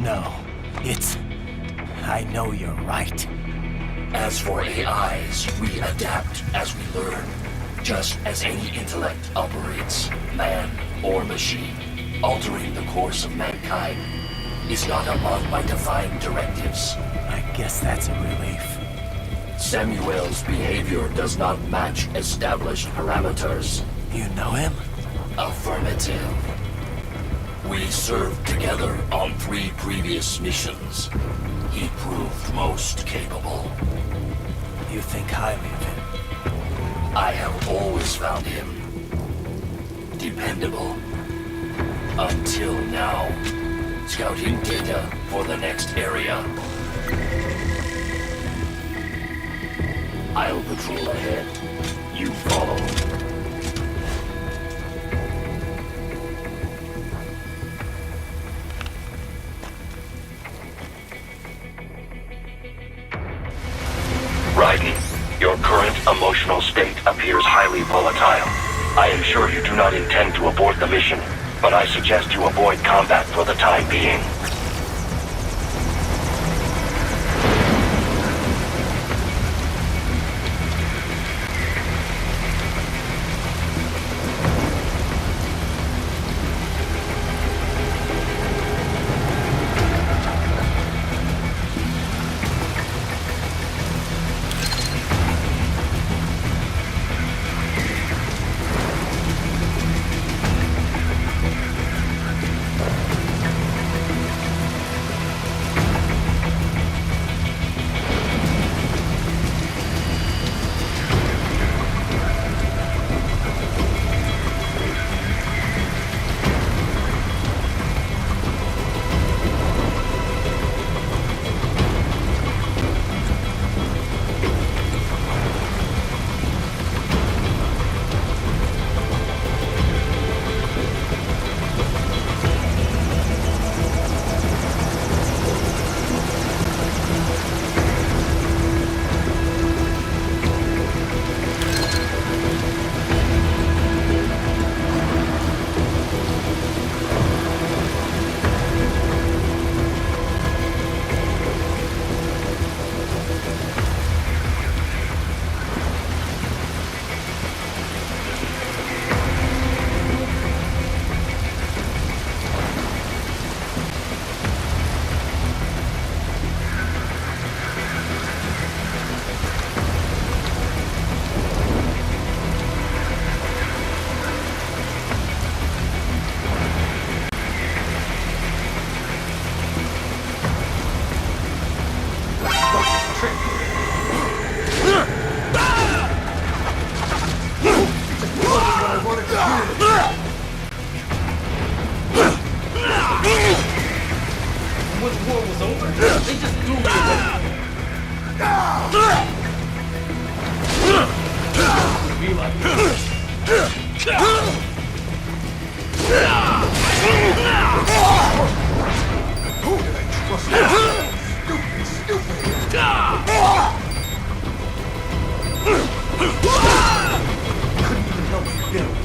No, it's... I know you're right. As for AIs, we adapt as we learn. Just as any intellect operates, man or machine. Altering the course of mankind is not among my defined directives. I guess that's a relief. Samuel's behavior does not match established parameters. You know him? Affirmative. We served together on 3 previous missions. He proved most capable. You think highly of him? I have always found him dependable. Until now. Scouting data for the next area. I'll patrol ahead. You follow. Raiden, your current emotional state appears highly volatile. I am sure you do not intend to abort the mission, but I suggest you avoid combat for the time being. Who did I trust? Stupid! Couldn't even help you build.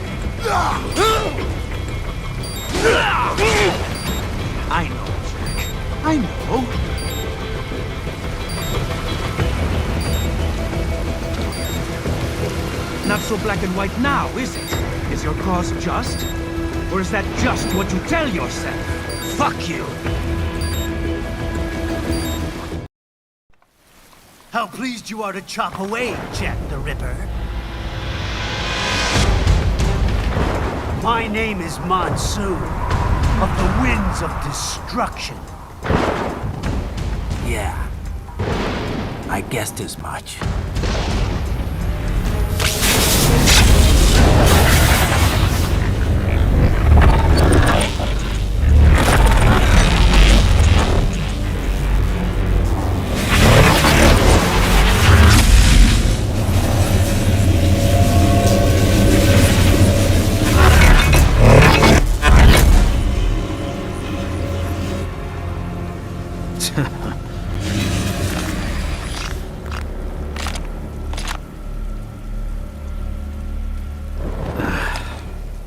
I know, Jack. I know. Not so black and white now, is it? Is your cause just? Or is that just what you tell yourself? Fuck you! How pleased you are to chop away, Jack the Ripper. My name is Monsoon, of the Winds of Destruction. Yeah. I guessed as much.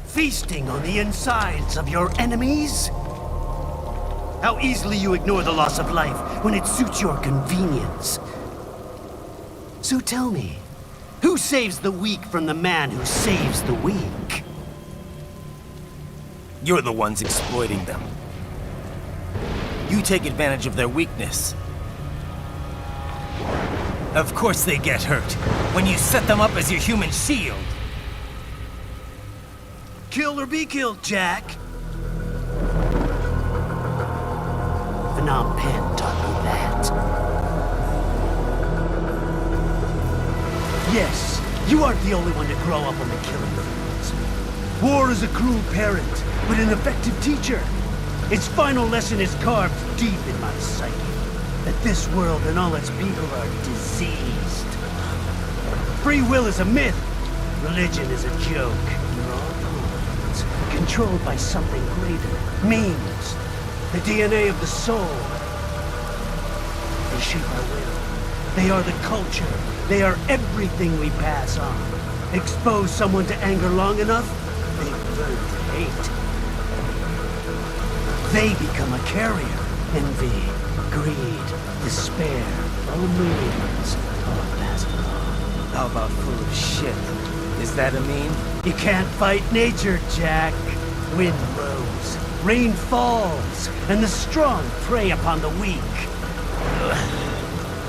Feasting on the insides of your enemies? How easily you ignore the loss of life when it suits your convenience. So tell me, who saves the weak from the man who saves the weak? You're the ones exploiting them. You take advantage of their weakness. Of course they get hurt when you set them up as your human shield. Kill or be killed, Jack. Phnom Penh taught me that. Yes, you aren't the only one to grow up on the killing fields. War is a cruel parent, but an effective teacher. Its final lesson is carved deep in my psyche. That this world and all its people are diseased. Free will is a myth. Religion is a joke. We're all pawns, controlled by something greater. Memes. The DNA of the soul. They shape our will. They are the culture. They are everything we pass on. Expose someone to anger long enough, they learn to hate. They become a carrier. Envy, greed, despair, all millions, all pass along. How about full of shit? Is that a meme? You can't fight nature, Jack. Wind blows, rain falls, and the strong prey upon the weak.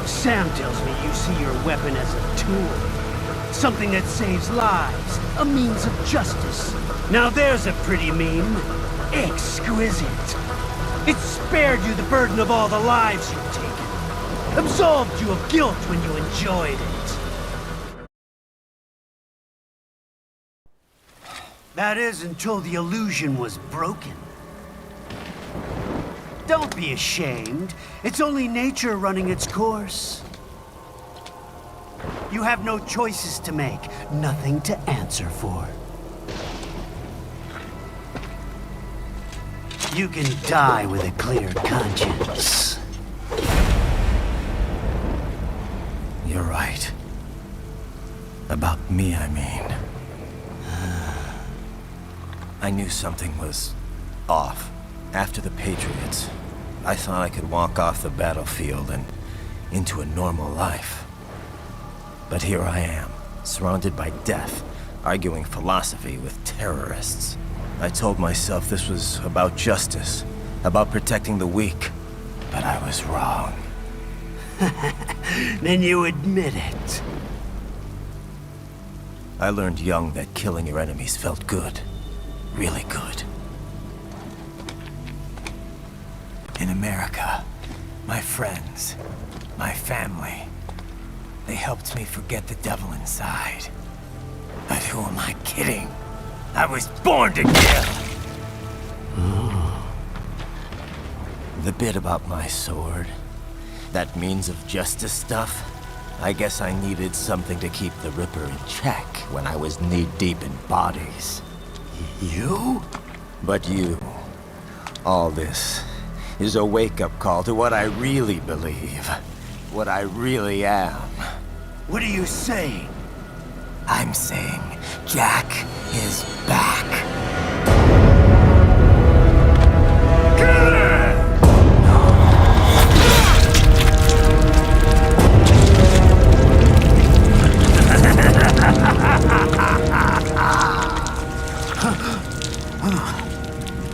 Sam tells me you see your weapon as a tool. Something that saves lives, a means of justice. Now there's a pretty meme. Exquisite. It spared you the burden of all the lives you've taken. Absolved you of guilt when you enjoyed it. That is until the illusion was broken. Don't be ashamed. It's only nature running its course. You have no choices to make, nothing to answer for. You can die with a clear conscience. You're right. About me, I mean. I knew something was off. After the Patriots, I thought I could walk off the battlefield and into a normal life. But here I am, surrounded by death, arguing philosophy with terrorists. I told myself this was about justice, about protecting the weak. But I was wrong. Then you admit it. I learned young that killing your enemies felt good. Really good. In America, my friends, my family, they helped me forget the devil inside. But who am I kidding? I was born to kill! The bit about my sword, that means of justice stuff, I guess I needed something to keep the Ripper in check when I was knee-deep in bodies. You? But you... all this is a wake-up call to what I really believe. What I really am. What are you saying? I'm saying Jack is back.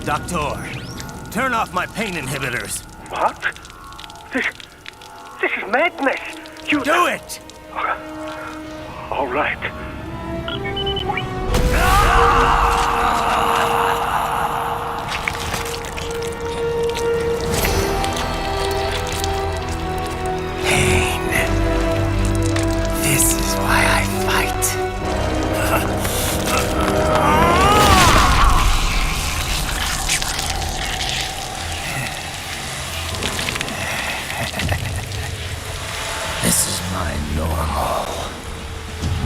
Doctor, turn off my pain inhibitors. What? This is madness. You do it! All right. Pain. This is why I fight. This is my normal.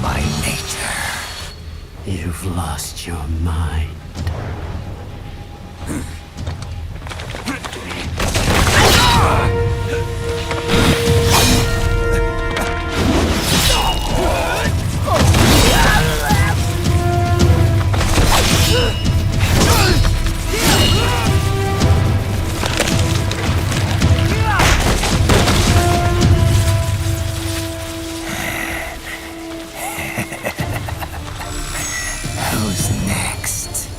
My nature. You've lost your mind. Who's next?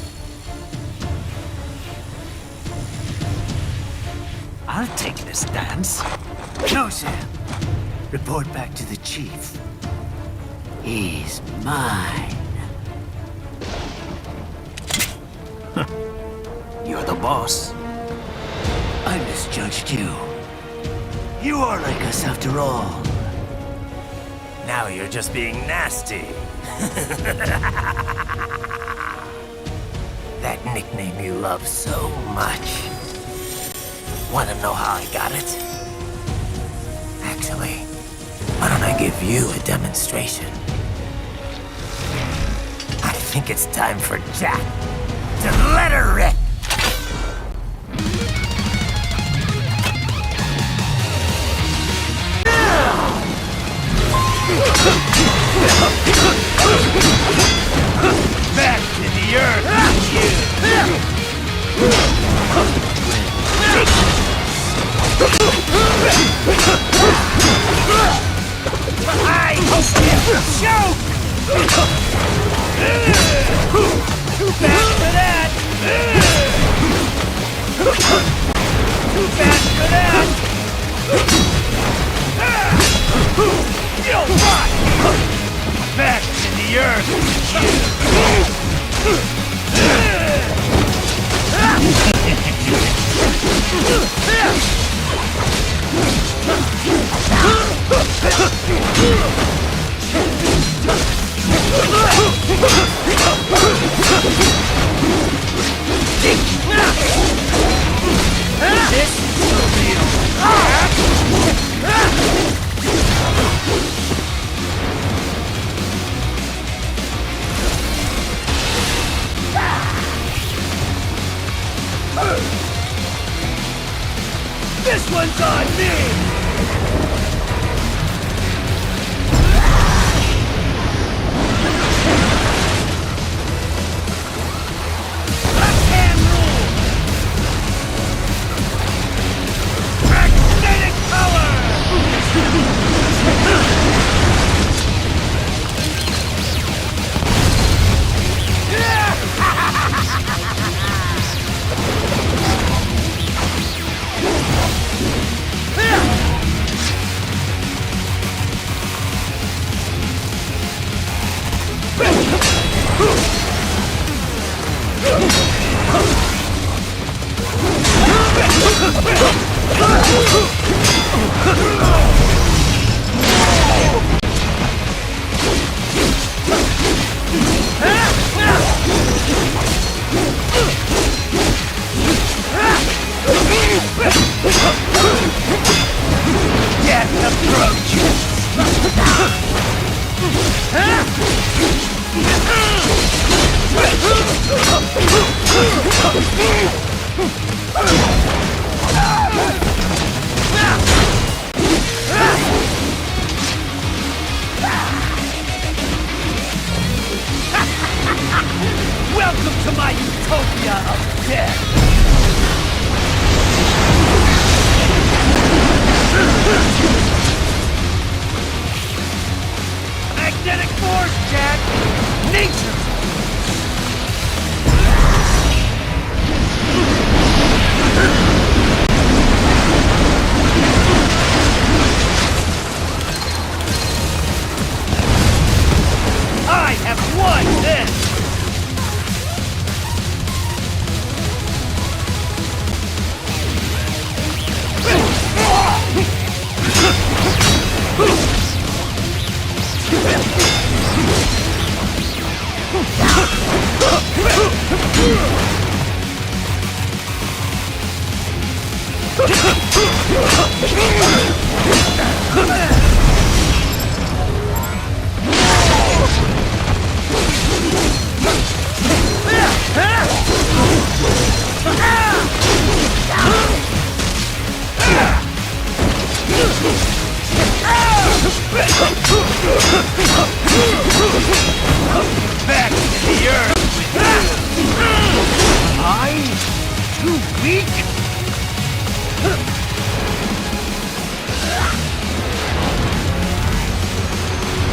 I'll take this dance. Closer. Report back to the chief. He's mine. You're the boss. I misjudged you. You are like us after all. Now you're just being nasty. That nickname you love so much. Want to know how I got it? Actually, why don't I give you a demonstration? I think it's time for Jack to let her rip. Back to the earth, I choke! Too fast for that! Too fast for that! You'll rot! Back to the earth! This is real. This one's on me! Death approaches! Welcome to my utopia of death! Magnetic force, Jack! Nature! I have won this! Back to the earth! Am I too weak?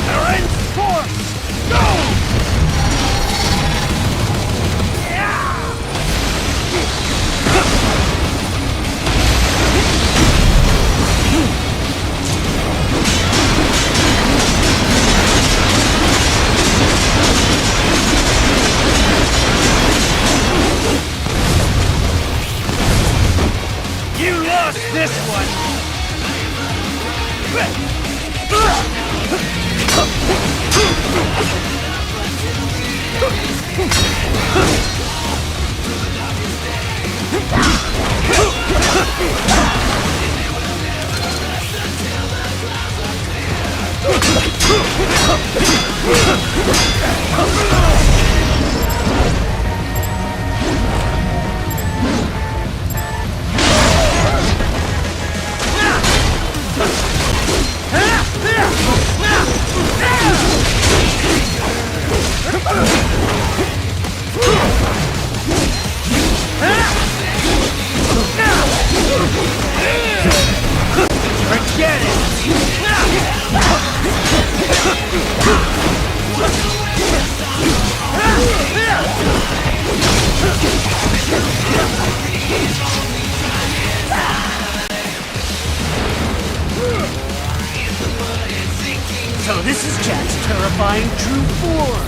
Current force! Go! You lost this one! Forget it! So this is Jack's terrifying true form.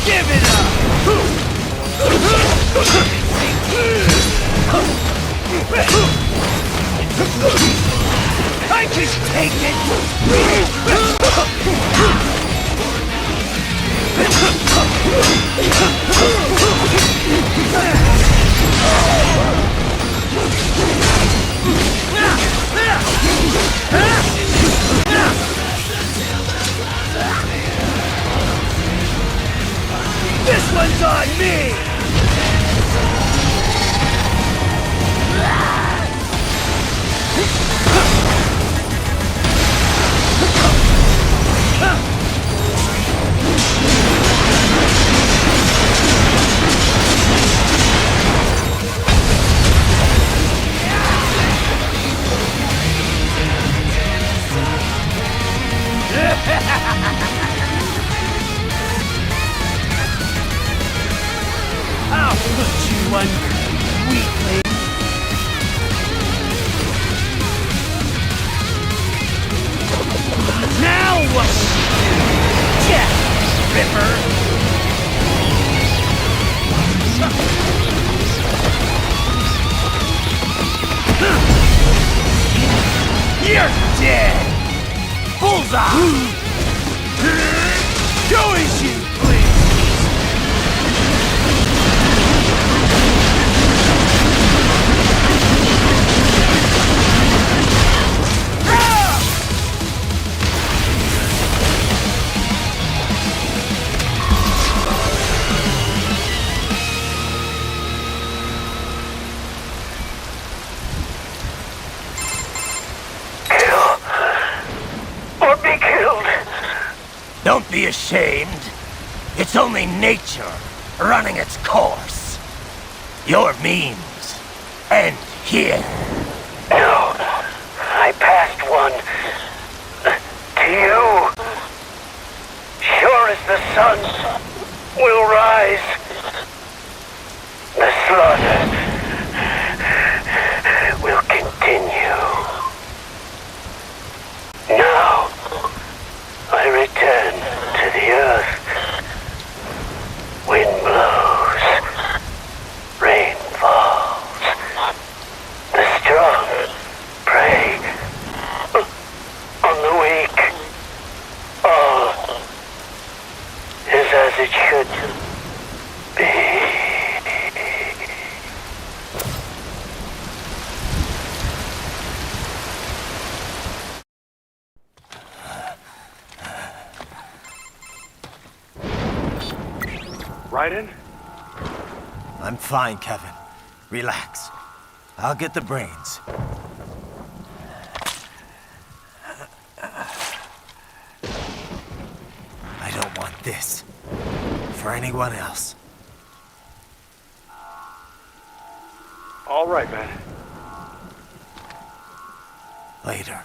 Give it up! I just take it! This one's on me! I'll put you under, weakling. Now what will you do? Jack Ripper! You're dead! Bullseye! Go as you please! Don't be ashamed. It's only nature running its course. Your means end here. No, I passed one. To you. Sure as the sun will rise. The slaughter will continue. Now, I return to the earth. Wind blows. Rain falls. The strong prey on the weak. All is as it should be. Raiden? I'm fine, Kevin. Relax. I'll get the brains. I don't want this. For anyone else. All right, man. Later.